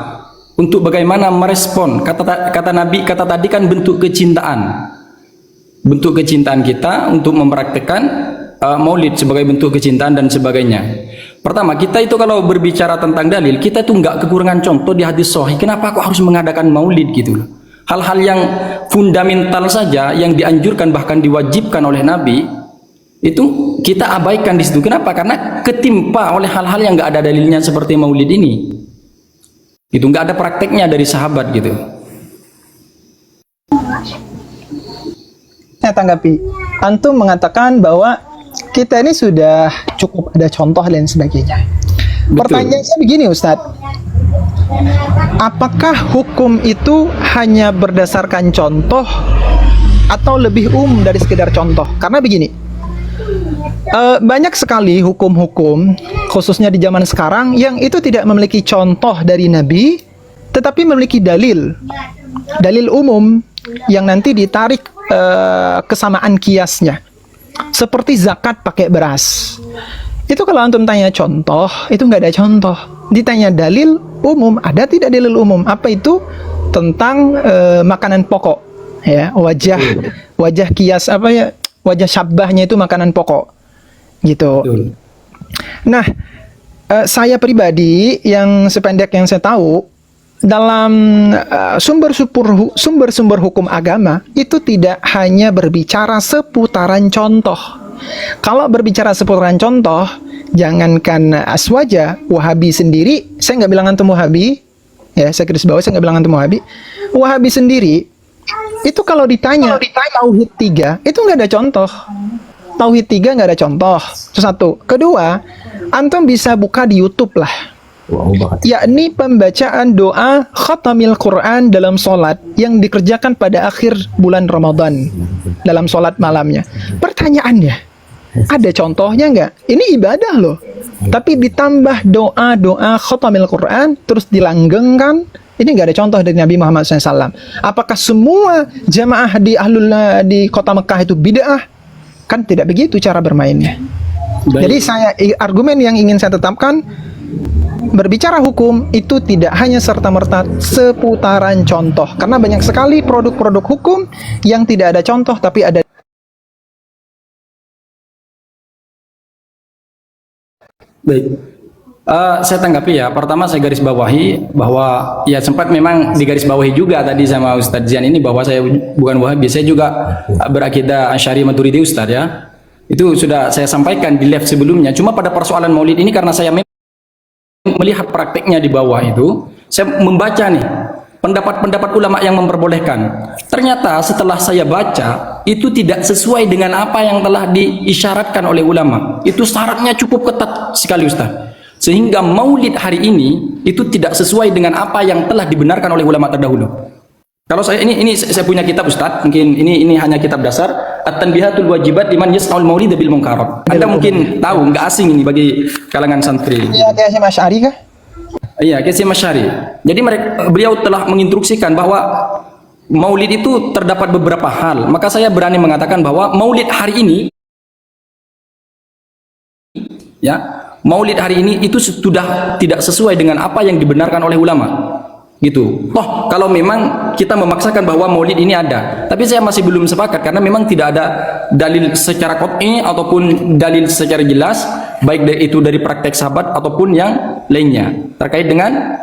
untuk bagaimana merespon kata Nabi, kata tadi kan bentuk kecintaan kita untuk mempraktekkan maulid sebagai bentuk kecintaan dan sebagainya. Pertama, kita itu kalau berbicara tentang dalil, kita itu nggak kekurangan contoh di hadis sahih. Kenapa kok harus mengadakan maulid gitu loh? Hal-hal yang fundamental saja yang dianjurkan bahkan diwajibkan oleh Nabi itu kita abaikan di situ. Kenapa? Karena ketimpa oleh hal-hal yang nggak ada dalilnya seperti maulid ini. Itu nggak ada prakteknya dari sahabat gitu. Saya tanggapi. Antum mengatakan bahwa kita ini sudah cukup ada contoh dan sebagainya. Betul. Pertanyaan saya begini Ustadz. Apakah hukum itu hanya berdasarkan contoh atau lebih umum dari sekedar contoh? Karena begini, banyak sekali hukum-hukum khususnya di zaman sekarang yang itu tidak memiliki contoh dari Nabi, tetapi memiliki dalil umum yang nanti ditarik kesamaan kiasnya. Seperti zakat pakai beras. Itu kalau antum tanya contoh, itu nggak ada contoh. Ditanya dalil umum, ada tidak dalil umum? Apa itu? Tentang makanan pokok, ya, wajah kias apa ya? Wajah syabahnya itu makanan pokok, gitu. Betul. Nah, saya pribadi yang sependek yang saya tahu, dalam sumber-sumber hukum agama itu tidak hanya berbicara seputaran contoh. Kalau berbicara seputaran contoh, jangankan aswaja, Wahabi sendiri, saya nggak bilang antum Wahabi, ya, saya garis bawah, saya nggak bilang antum Wahabi. Wahabi sendiri itu kalau ditanya tauhid 3 itu nggak ada contoh. Tauhid 3 nggak ada contoh. Itu satu. Kedua, antum bisa buka di YouTube lah. Yakni pembacaan doa khatamil Quran dalam sholat yang dikerjakan pada akhir bulan Ramadan dalam sholat malamnya. Pertanyaannya, ada contohnya nggak? Ini ibadah loh. Tapi ditambah doa khatamil Quran terus dilanggengkan, Ini nggak ada contoh dari Nabi Muhammad SAW. Apakah semua jamaah di kota Mekah itu bid'ah? Kan tidak begitu cara bermainnya. Jadi argumen yang ingin saya tetapkan, berbicara hukum itu tidak hanya serta-merta seputaran contoh. Karena banyak sekali produk-produk hukum yang tidak ada contoh tapi ada. Baik. Saya tanggapi ya. Pertama saya garis bawahi bahwa ya sempat memang digaris bawahi juga tadi sama Ustadz Zian ini bahwa saya bukan Wahabi, saya juga berakidah Asy'ari Maturidi Ustadz ya. Itu sudah saya sampaikan di live sebelumnya. Cuma pada persoalan Maulid ini karena saya melihat prakteknya di bawah itu, saya membaca nih pendapat-pendapat ulama yang memperbolehkan. Ternyata setelah saya baca itu tidak sesuai dengan apa yang telah diisyaratkan oleh ulama. Itu syaratnya cukup ketat sekali Ustaz. Sehingga Maulid hari ini itu tidak sesuai dengan apa yang telah dibenarkan oleh ulama terdahulu. Kalau ini saya punya kitab Ustaz, mungkin ini hanya kitab dasar At-Tanbihatul Wajibat liman yas'al Maulid bil Munkarat. Anda mungkin tahu, nggak asing ini bagi kalangan santri. Iya, kayak Syekh Asy'ari kah? Iya, Syekh Asy'ari. Jadi beliau telah menginstruksikan bahwa Maulid itu terdapat beberapa hal. Maka saya berani mengatakan bahwa Maulid hari ini ya, Maulid hari ini itu sudah tidak sesuai dengan apa yang dibenarkan oleh ulama. Gitu. Toh kalau memang kita memaksakan bahwa Maulid ini ada, tapi saya masih belum sepakat karena memang tidak ada dalil secara qat'i ataupun dalil secara jelas baik itu dari praktek sahabat ataupun yang lainnya terkait dengan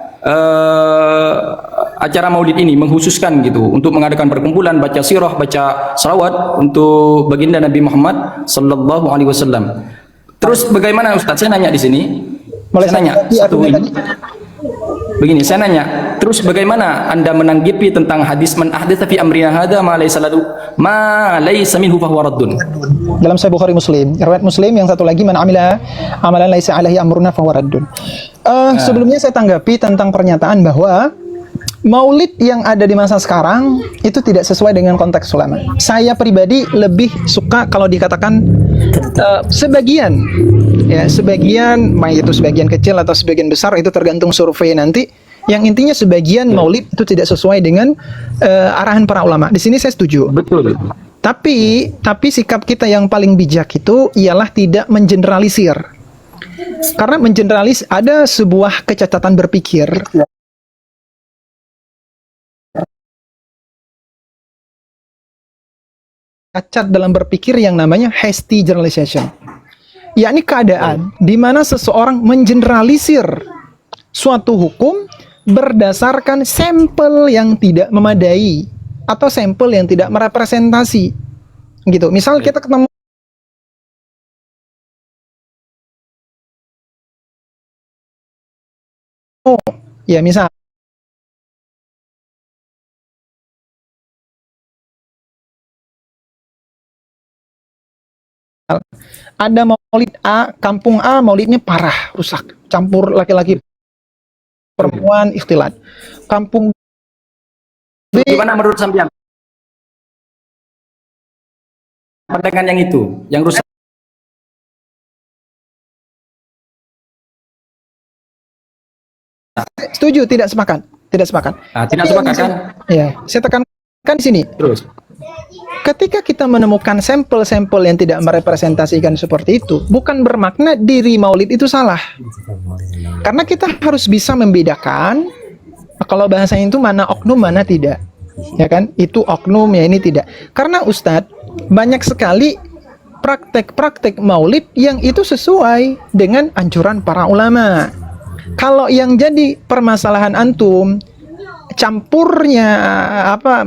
acara Maulid ini menghususkan gitu untuk mengadakan perkumpulan, baca sirah, baca salawat untuk baginda Nabi Muhammad sallallahu alaihi wasallam. Terus bagaimana Ustaz? Saya nanya di sini. Saya nanya satu ini. Begini, saya nanya, terus bagaimana Anda menanggapi tentang hadis man ahdatsa fi amrina hadza ma laysa minhu fahuwa raddun? Dalam Sahih Bukhari Muslim, riwayat Muslim yang satu lagi man amila amalan laisa alaihi amruna fahuwa raddun. Sebelumnya saya tanggapi tentang pernyataan bahwa Maulid yang ada di masa sekarang itu tidak sesuai dengan konteks ulama. Saya pribadi lebih suka kalau dikatakan sebagian, ya sebagian, baik itu sebagian kecil atau sebagian besar itu tergantung survei nanti. Yang intinya sebagian Maulid itu tidak sesuai dengan arahan para ulama. Di sini saya setuju. Betul. Tapi sikap kita yang paling bijak itu ialah tidak mengeneralisir. Karena mengeneralis ada sebuah kecacatan berpikir. Cacat dalam berpikir yang namanya hasty generalization, yakni keadaan di mana seseorang mengeneralisir suatu hukum berdasarkan sampel yang tidak memadai atau sampel yang tidak merepresentasi gitu. Misal kita ketemu ya misal ada Maulid A, kampung A Maulidnya parah, rusak, campur laki-laki perempuan, ikhtilat. Kampung B, Gimana menurut sampean? Pandangan yang itu, yang rusak. setuju, tidak sepakat, tidak sepakat. Tidak sepakat kan? Ya, saya tekankan di sini. Terus. Ketika kita menemukan sampel-sampel yang tidak merepresentasikan seperti itu, bukan bermakna diri Maulid itu salah. Karena kita harus bisa membedakan, kalau bahasanya itu mana oknum, mana tidak. Ya kan? Itu oknum, ya ini tidak. Karena Ustadz, banyak sekali praktek-praktek Maulid yang itu sesuai dengan anjuran para ulama. Kalau yang jadi permasalahan antum, campurnya apa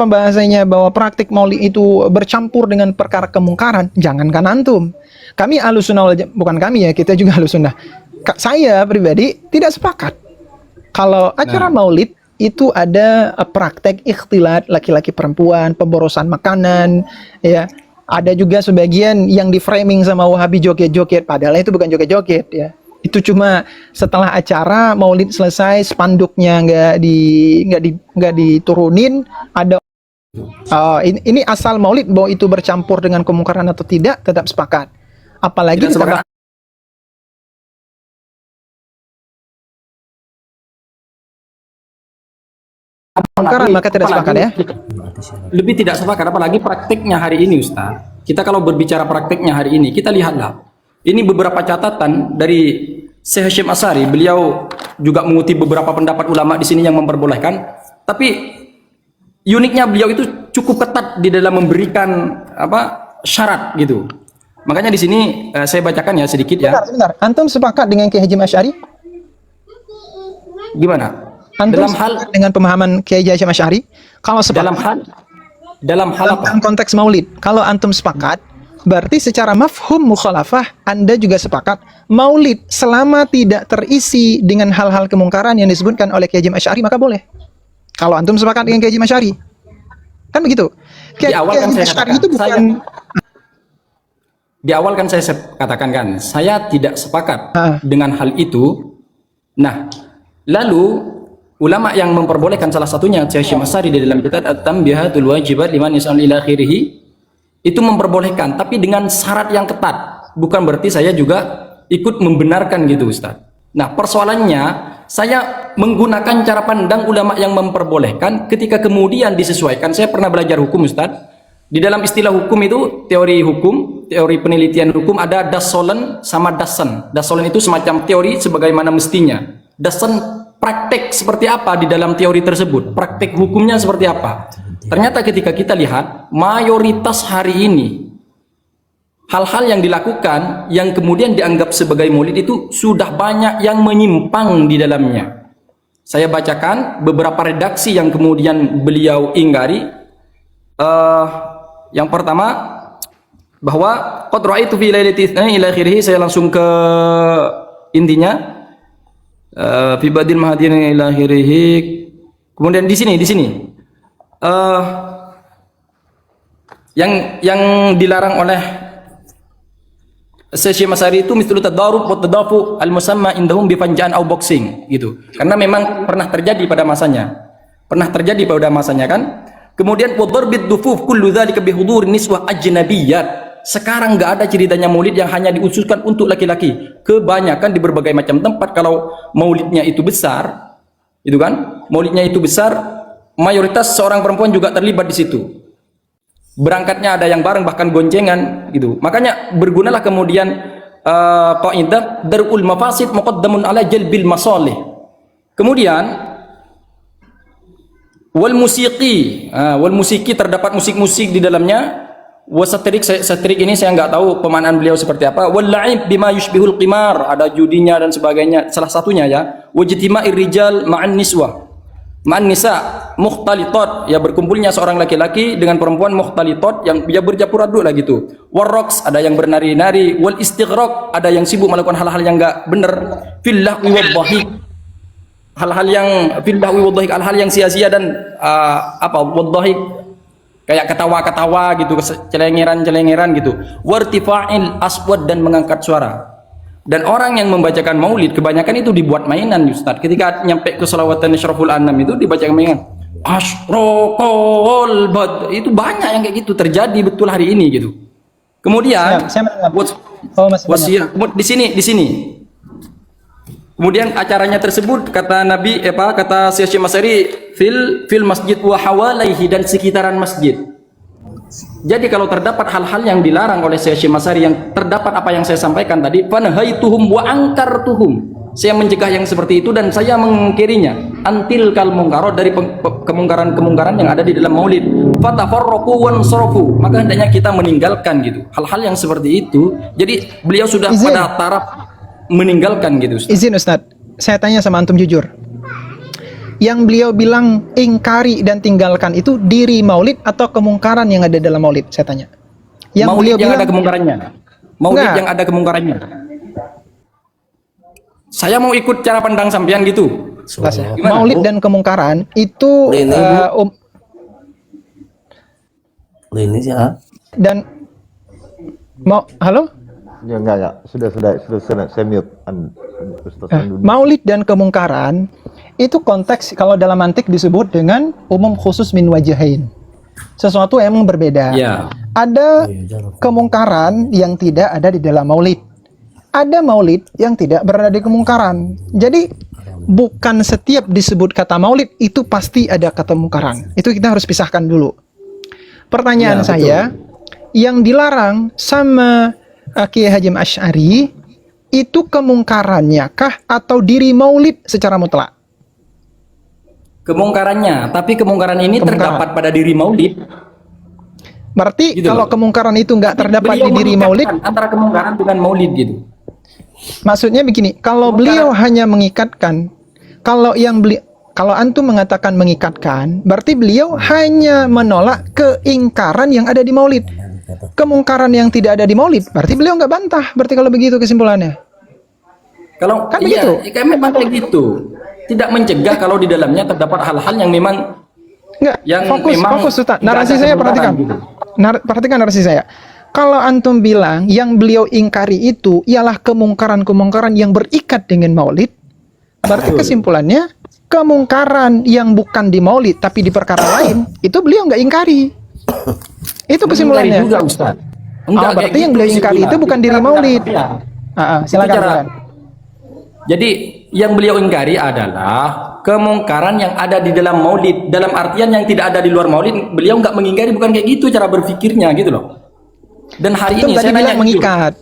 bahasanya bahwa praktik Maulid itu bercampur dengan perkara kemungkaran, jangankan antum. Kami Ahlussunnah, bukan kami ya, kita juga Ahlussunnah. Saya pribadi tidak sepakat kalau acara Maulid itu ada praktek ikhtilat laki-laki perempuan, pemborosan makanan, ya. Ada juga sebagian yang di framing sama Wahabi joget-joget, padahal itu bukan joget-joget ya. Itu cuma setelah acara Maulid selesai, spanduknya nggak diturunin, ada ini asal Maulid bahwa itu bercampur dengan kemungkaran atau tidak, tetap sepakat. Apalagi Tidak sepakat. kemungkaran maka tidak sepakat ya. Lebih tidak sepakat, apalagi prakteknya hari ini Ustaz. Kita kalau berbicara prakteknya hari ini, kita lihatlah. Ini beberapa catatan dari Syekh Hasyim Asy'ari. Beliau juga mengutip beberapa pendapat ulama di sini yang memperbolehkan. Tapi uniknya beliau itu cukup ketat di dalam memberikan syarat gitu. Makanya di sini saya bacakan ya sedikit ya. Sebentar. Antum sepakat dengan Kiai Hasyim Asy'ari? Gimana? Antum Dalam hal sepakat dengan pemahaman Kiai Hasyim Asy'ari? Kalau sepakat, dalam hal apa? dalam konteks maulid. Kalau antum sepakat, berarti secara mafhum mukhalafah Anda juga sepakat maulid selama tidak terisi dengan hal-hal kemungkaran yang disebutkan oleh Kiai Hasyim Asy'ari maka boleh. Kalau antum sepakat dengan Kiai Hasyim Asy'ari. Kan begitu. Di awal kan saya Asy'ari katakan, itu bukan di awal kan saya katakan kan, saya tidak sepakat dengan hal itu. Nah, lalu ulama yang memperbolehkan salah satunya Syekh Hasyim Asy'ari di dalam kitab At-Tanbihatul Wajibat liman yas'al ila akhirih itu memperbolehkan, tapi dengan syarat yang ketat. Bukan berarti saya juga ikut membenarkan gitu Ustaz. Nah, persoalannya saya menggunakan cara pandang ulama yang memperbolehkan ketika kemudian disesuaikan. Saya pernah belajar hukum Ustaz. Di dalam istilah hukum itu, teori hukum, teori penelitian hukum ada dasolen sama dasan. Dasolen itu semacam teori sebagaimana mestinya. Dasan praktek seperti apa di dalam teori tersebut, praktek hukumnya seperti apa. Ternyata ketika kita lihat mayoritas hari ini hal-hal yang dilakukan yang kemudian dianggap sebagai maulid itu sudah banyak yang menyimpang di dalamnya. Saya bacakan beberapa redaksi yang kemudian beliau ingkari. Yang pertama, bahwa qad ra'aitu fi lailati itsnain ila akhirih, saya langsung ke intinya. Fi badil mahadin ila akhirih. Kemudian di sini yang dilarang oleh Syekh Asy'ari itu mislu tadarub wa tadafu al musamma indahum bi fanja'an au boxing gitu. Karena memang pernah terjadi pada masanya. Kan? Kemudian wadarbid dufuf kullu dzalika bi hudur niswah ajnabiyyat. Sekarang nggak ada ceritanya maulid yang hanya diusulkan untuk laki-laki. Kebanyakan di berbagai macam tempat kalau maulidnya itu besar, itu kan? Maulidnya itu besar, mayoritas seorang perempuan juga terlibat di situ. Berangkatnya ada yang bareng bahkan goncengan gitu. Makanya bergunalah kemudian qaidah darul mafasid muqaddamun ala jalbil masalih. Kemudian wal musiki terdapat musik-musik di dalamnya. Satirik ini saya nggak tahu pemaknaan beliau seperti apa. Wal la'ib bima yushbihul qimar, ada judinya dan sebagainya. Salah satunya ya, wajtima'ir rijal ma'an niswah. Ma'an nisa mukhtalitat, ya berkumpulnya seorang laki-laki dengan perempuan mukhtalitat yang dia bercampur aduk lah gitu. Warroks, ada yang bernari-nari. Wal istighraq, ada yang sibuk melakukan hal-hal yang nggak benar. Fil lahwi wad dhahik, hal-hal yang fil lahwi wad dhahik, hal-hal yang sia-sia dan wad dhahik, kayak ketawa-ketawa gitu, celengeran-celengeran gitu. Wartifa'il aswad, dan mengangkat suara. Dan orang yang membacakan maulid kebanyakan itu dibuat mainan Ustaz. Ketika nyampe ke salawatan Asyraful Anam itu dibacakan mainan. Asyraqal bad, itu banyak yang kayak gitu terjadi betul hari ini gitu. Kemudian di sini. Kemudian acaranya tersebut kata Nabi kata Syekh Hasyim Asy'ari fil masjid wa hawalaihi, dan sekitaran masjid. Jadi kalau terdapat hal-hal yang dilarang oleh Syekh Hasyim Asy'ari, yang terdapat apa yang saya sampaikan tadi, fanahaituhum wa angkartuhum, saya mencegah yang seperti itu dan saya mengingkarinya. Antil kal mungkarat, dari kemungkaran-kemungkaran yang ada di dalam maulid. Fatafarraqu wansarafu, maka hendaknya kita meninggalkan gitu hal-hal yang seperti itu. Jadi beliau sudah pada taraf meninggalkan gitu Ustaz. Izin Ustaz, saya tanya sama antum jujur. Yang beliau bilang ingkari dan tinggalkan itu diri maulid atau kemungkaran yang ada dalam maulid? Saya tanya. Yang maulid beliau yang bilang ada kemungkarannya. Maulid yang ada kemungkarannya. Saya mau ikut cara pandang sampean gitu. Maulid dan kemungkaran itu ini sih dan halo? Ya enggak. Sudah saya mute Ustaz. Maulid dan kemungkaran itu konteks kalau dalam mantik disebut dengan umum khusus min wajahain. Sesuatu yang berbeda. Ya. Ada kemungkaran yang tidak ada di dalam maulid. Ada maulid yang tidak berada di kemungkaran. Jadi bukan setiap disebut kata maulid itu pasti ada kata mungkaran. Itu kita harus pisahkan dulu. Pertanyaan Ya, saya, yang dilarang sama Kiai Hasyim Asy'ari itu kemungkarannya kah atau diri maulid secara mutlak? Kemungkarannya, tapi kemungkaran ini Kemungkaran. terdapat pada diri maulid. Berarti Gitu kalau loh. kemungkaran itu nggak terdapat di Beliau diri maulid, mengikatkan antara kemungkaran dengan maulid gitu. maksudnya begini, kalau beliau hanya mengikatkan, kalau antum mengatakan mengikatkan, berarti beliau hanya menolak keingkaran yang ada di maulid. Kemungkaran yang tidak ada di maulid, berarti beliau nggak bantah. Berarti kalau begitu kesimpulannya. Kalau Kan iya, begitu? kan memang kayak gitu. Tidak mencegah kalau di dalamnya terdapat hal-hal yang memang Enggak, yang fokus memang Ustaz. tidak Narasi ada saya kemungkaran perhatikan. gitu. Perhatikan narasi saya. Kalau antum bilang yang beliau ingkari itu ialah kemungkaran-kemungkaran yang berikat dengan maulid, berarti kesimpulannya kemungkaran yang bukan di maulid tapi di perkara lain, itu beliau nggak ingkari. Itu Mengingkari kesimpulannya. juga Ustaz. Berarti yang beliau ingkari itu bukan diri maulid. Silakan. cara- silakan. Jadi yang beliau ingkari adalah kemungkaran yang ada di dalam maulid. Dalam artian yang tidak ada di luar maulid, beliau nggak mengingkari, bukan kayak gitu cara berpikirnya gitu loh. Dan hari Antum ini tadi saya bilang nanya jujur. mengikat.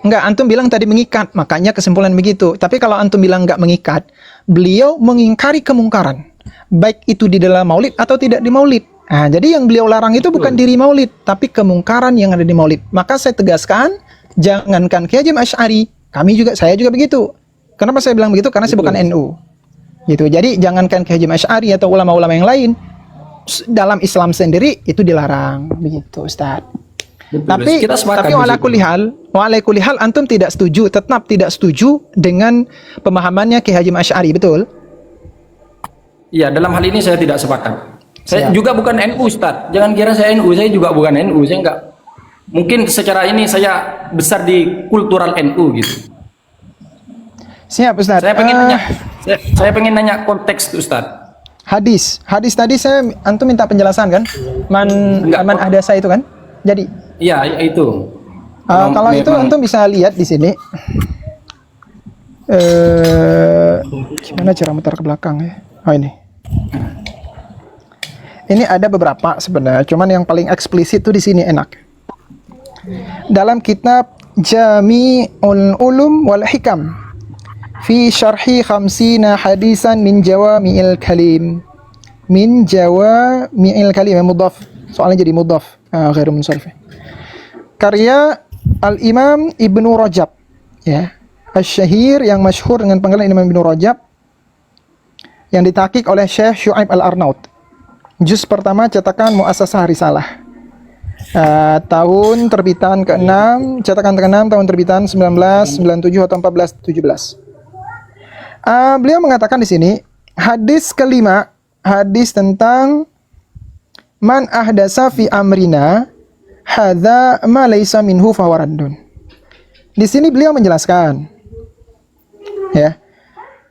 Enggak, antum bilang tadi mengikat, makanya kesimpulan begitu. Tapi kalau antum bilang enggak mengikat, beliau mengingkari kemungkaran. Baik itu di dalam maulid atau tidak di maulid. Nah, jadi yang beliau larang itu bukan diri maulid, tapi kemungkaran yang ada di maulid. Maka saya tegaskan, jangankan Kiai Hasyim Asy'ari, saya juga begitu. Kenapa saya bilang begitu? Karena saya bukan NU. Gitu. Jadi jangankan Kiai Hasyim Asy'ari atau ulama-ulama yang lain, dalam Islam sendiri itu dilarang, begitu, Ustaz. Betul, Tapi kita sepakat di wala situ. kulli hal antum tetap tidak setuju dengan pemahamannya Kiai Hasyim Asy'ari, betul? Iya, dalam hal ini saya tidak sepakat. Saya Siap. juga bukan NU, Ustaz. Jangan kira saya NU, saya juga bukan NU. Saya enggak. Mungkin secara ini saya besar di kultural NU gitu. Siap, Ustaz. Saya pengen nanya, saya pengen nanya konteks tuh, Ustaz. Hadis tadi antum minta penjelasan kan? Enggak. Man ahdasa itu kan? Jadi Iya, ya itu. kalau itu memang- antum bisa lihat di sini. Gimana cara mutar ke belakang ya? Oh ini. Ini ada beberapa sebenarnya, cuman yang paling eksplisit tuh di sini enak. Dalam kitab Jami'ul Ulum wal Hikam fi syarhi khamsina hadisan min jawami'il kalim. Min jawami'il kalim, mudhaf. Soalnya jadi mudhaf, ghairu munsharif. Karya Al-Imam Ibnu Rajab, ya. Asy-Syahir yang masyhur dengan panggilan Imam Ibnu Rajab, yang ditahqiq oleh Syekh Syuaib Al-Arnaut. Juz pertama cetakan Muassasah Risalah. Tahun terbitan ke-6, cetakan ke-6 tahun terbitan 1997 atau 1417. Beliau mengatakan di sini, hadis kelima, hadis tentang man ahdasa fi amrina hadza ma laisa minhu fahuwa raddun. Di sini beliau menjelaskan, ya,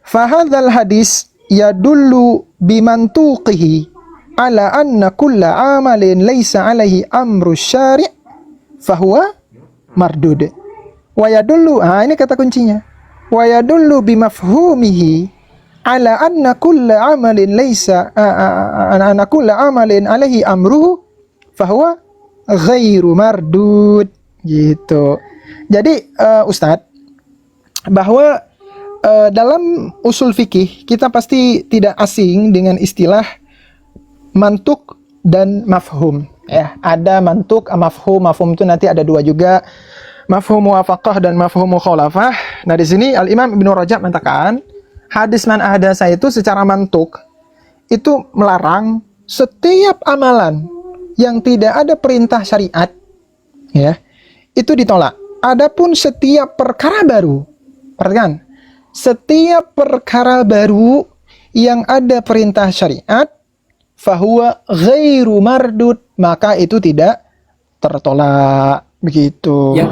fahadzal hadis yadullu bimantuqihi ala anna kulla amalin laisa alaihi amru syari' fahuwa mardud. Wa yadullu, ini kata kuncinya. Wa yadullu bimafhumihi ala anna kulla amalin laisa anna kulla amalin alaihi amruhu fahuwa ghairu mardud. Gitu. Jadi Ustadz, bahwa dalam usul fikih kita pasti tidak asing dengan istilah mantuk dan mafhum. Ya, ada mantuk, mafhum. Mafhum itu nanti ada dua juga, mafhum muwafaqah dan mafhum mukhalafah. Nah, di sini Al-Imam Ibnu Rajab mengatakan hadis man ahdasa itu secara mantuk itu melarang setiap amalan yang tidak ada perintah syariat, ya, itu ditolak. Adapun setiap perkara baru, perhatikan, setiap perkara baru yang ada perintah syariat, fahuwa ghairu mardud, maka itu tidak tertolak, begitu. Yang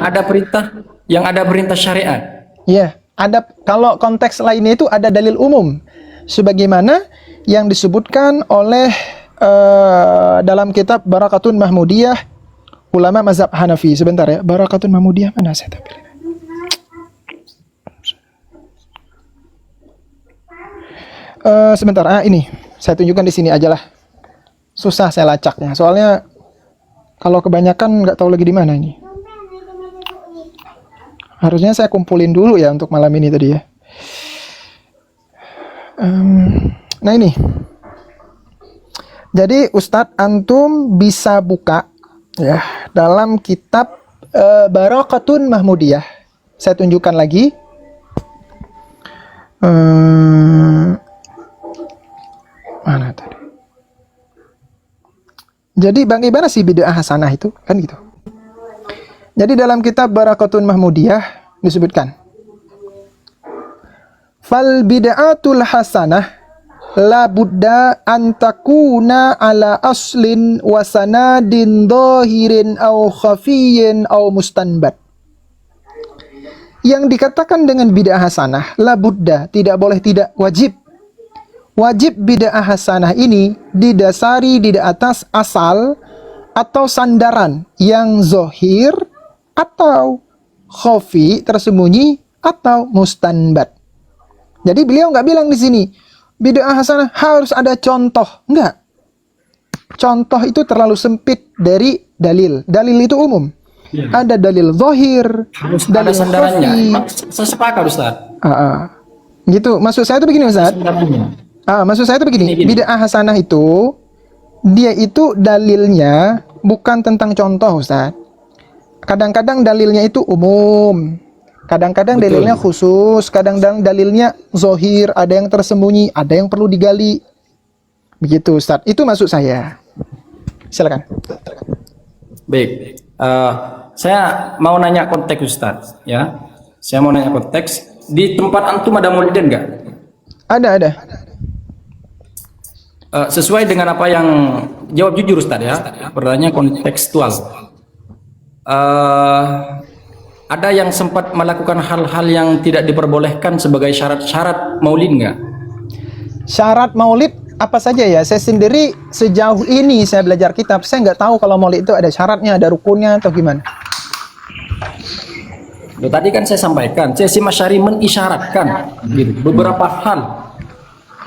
ada perintah syariat. Ya, ada, kalau konteks lainnya itu ada dalil umum, sebagaimana yang disebutkan oleh dalam kitab Barakatun Mahmudiyah ulama mazhab Hanafi. Sebentar ya, Barakatun Mahmudiyah mana saya tampilin. Sebentar, ini saya tunjukkan di sini aja lah. Susah saya lacaknya, soalnya kalau kebanyakan nggak tahu lagi di mana ini. Harusnya saya kumpulin dulu ya untuk malam ini tadi ya. Nah ini. Jadi Ustadz antum bisa buka ya dalam kitab Barakatun Mahmudiyah. Saya tunjukkan lagi. Mana tadi? Jadi bagaimana sih bid'ah hasanah itu? Kan gitu. Jadi dalam kitab Barakatun Mahmudiyah disebutkan, fal bid'atul hasanah la budda an takuna ala aslin wa sanadin dhahirin aw khafiyyin aw mustanbad. Yang dikatakan dengan bid'ah hasanah la budda, tidak boleh tidak, wajib. Wajib bid'ah hasanah ini didasari di atas asal atau sandaran yang zohir atau khafi, tersembunyi, atau mustanbad. Jadi beliau nggak bilang di sini bid'ah hasanah harus ada contoh, enggak. Contoh itu terlalu sempit dari dalil. Dalil itu umum. Ada dalil zahir, Harus dalil ada sandarannya. khafi. Saya sepakat Ustaz. Gitu. Maksud saya itu begini, Ustaz. Sandarannya. Maksud saya itu begini. Gini. Bid'ah hasanah itu dia itu dalilnya bukan tentang contoh, Ustaz. Kadang-kadang dalilnya itu umum. Kadang-kadang Betul. dalilnya khusus, kadang-kadang dalilnya zohir, ada yang tersembunyi, ada yang perlu digali. Begitu, Ustaz. Itu maksud saya. Silakan. Baik. Saya mau nanya konteks Ustaz, ya. Saya mau nanya konteks. Di tempat antum ada maulidan nggak? Ada. Sesuai dengan apa yang jawab jujur Ustaz ya. Pertanyaan kontekstual. Ada yang sempat melakukan hal-hal yang tidak diperbolehkan sebagai syarat-syarat maulid nggak? Syarat maulid apa saja ya? Saya sendiri sejauh ini saya belajar kitab, saya nggak tahu kalau maulid itu ada syaratnya, ada rukunnya atau gimana. Loh, tadi kan saya sampaikan, C.S. Masyari mengisyaratkan gitu, beberapa hal.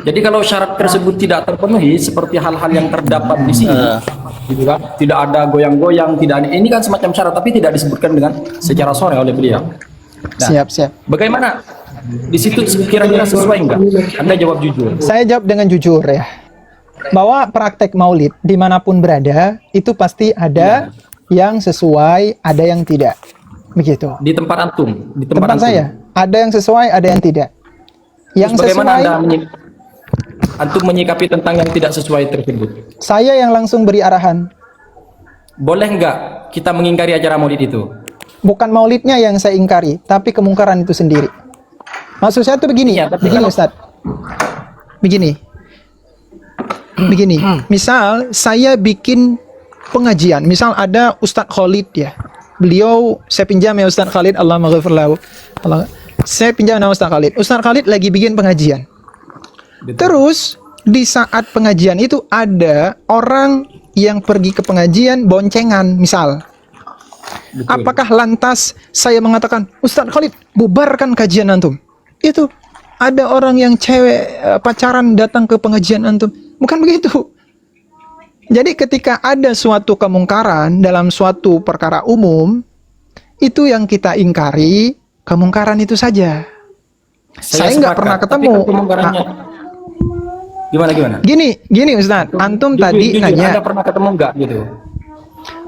Jadi kalau syarat tersebut tidak terpenuhi, seperti hal-hal yang terdapat di sini, gitu kan? Tidak ada goyang-goyang, tidak ada, ini kan semacam syarat, tapi tidak disebutkan dengan secara sore oleh beliau. Nah, Siap. bagaimana? Di situ kira-kira sesuai enggak? Anda jawab jujur. Saya jawab dengan jujur ya. Bahwa praktek maulid dimanapun berada, itu pasti ada yang sesuai, ada yang tidak. Begitu. Di tempat antum, di Tempat antum. saya, ada yang sesuai, ada yang tidak. Yang Terus bagaimana sesuai, antum menyikapi tentang yang tidak sesuai tersebut? saya yang langsung beri arahan. Boleh enggak kita mengingkari acara maulid itu? Bukan maulidnya yang saya ingkari, tapi kemungkaran itu sendiri. Maksud saya tuh begini, Iya, tapi begini kalau- Ustaz. Begini. Misal saya bikin pengajian, misal ada Ustadz Khalid ya. Beliau saya pinjam ya Ustadz Khalid, Allah maghfir lahu. Saya pinjam nama Ustadz Khalid. Ustadz Khalid lagi bikin pengajian. Betul. Terus di saat pengajian itu ada orang yang pergi ke pengajian boncengan, misal. Betul. Apakah lantas saya mengatakan, Ustadz Khalid, bubarkan kajian antum? Itu ada orang yang cewek pacaran datang ke pengajian antum. Bukan begitu. Jadi ketika ada suatu kemungkaran dalam suatu perkara umum, itu yang kita ingkari, kemungkaran itu saja. Saya nggak sepakat, pernah tapi ketemu. kan kemungkarannya. Gimana? Gini Ustadz, antum tadi Jujur, nanya. Anda pernah ketemu enggak gitu?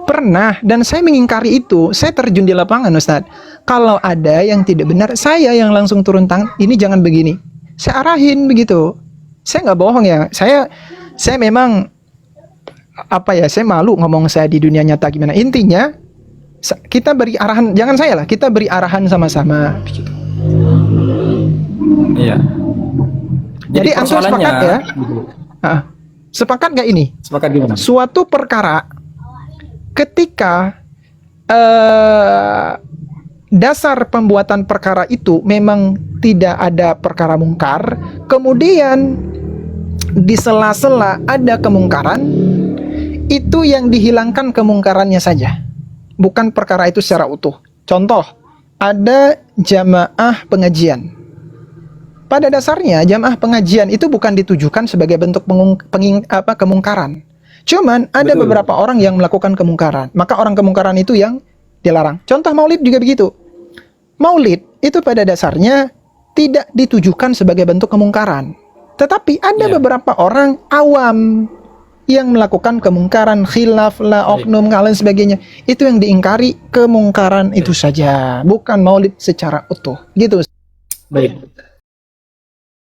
Pernah, dan saya mengingkari itu. Saya terjun di lapangan, Ustadz. Kalau ada yang tidak benar, saya yang langsung turun tangan. Ini jangan begini. Saya arahin begitu. Saya nggak bohong ya. Saya memang saya malu ngomong saya di dunia nyata gimana. Intinya kita beri arahan. Jangan saya lah. Kita beri arahan sama-sama. Iya. Jadi antum sepakat ya? gitu. Sepakat nggak ini? Sepakat gimana? Suatu perkara ketika dasar pembuatan perkara itu memang tidak ada perkara mungkar, kemudian di sela-sela ada kemungkaran, itu yang dihilangkan kemungkarannya saja, bukan perkara itu secara utuh. Contoh, ada jamaah pengajian. pada dasarnya jamaah pengajian itu bukan ditujukan sebagai bentuk kemungkaran. Cuman ada Betul. beberapa orang yang melakukan kemungkaran, maka orang kemungkaran itu yang dilarang. Contoh maulid juga begitu. Maulid itu pada dasarnya tidak ditujukan sebagai bentuk kemungkaran. Tetapi ada beberapa orang awam yang melakukan kemungkaran, khilaf lah, oknum, dan lain sebagainya. Itu yang diingkari, kemungkaran itu saja, bukan maulid secara utuh. Gitu. Baik.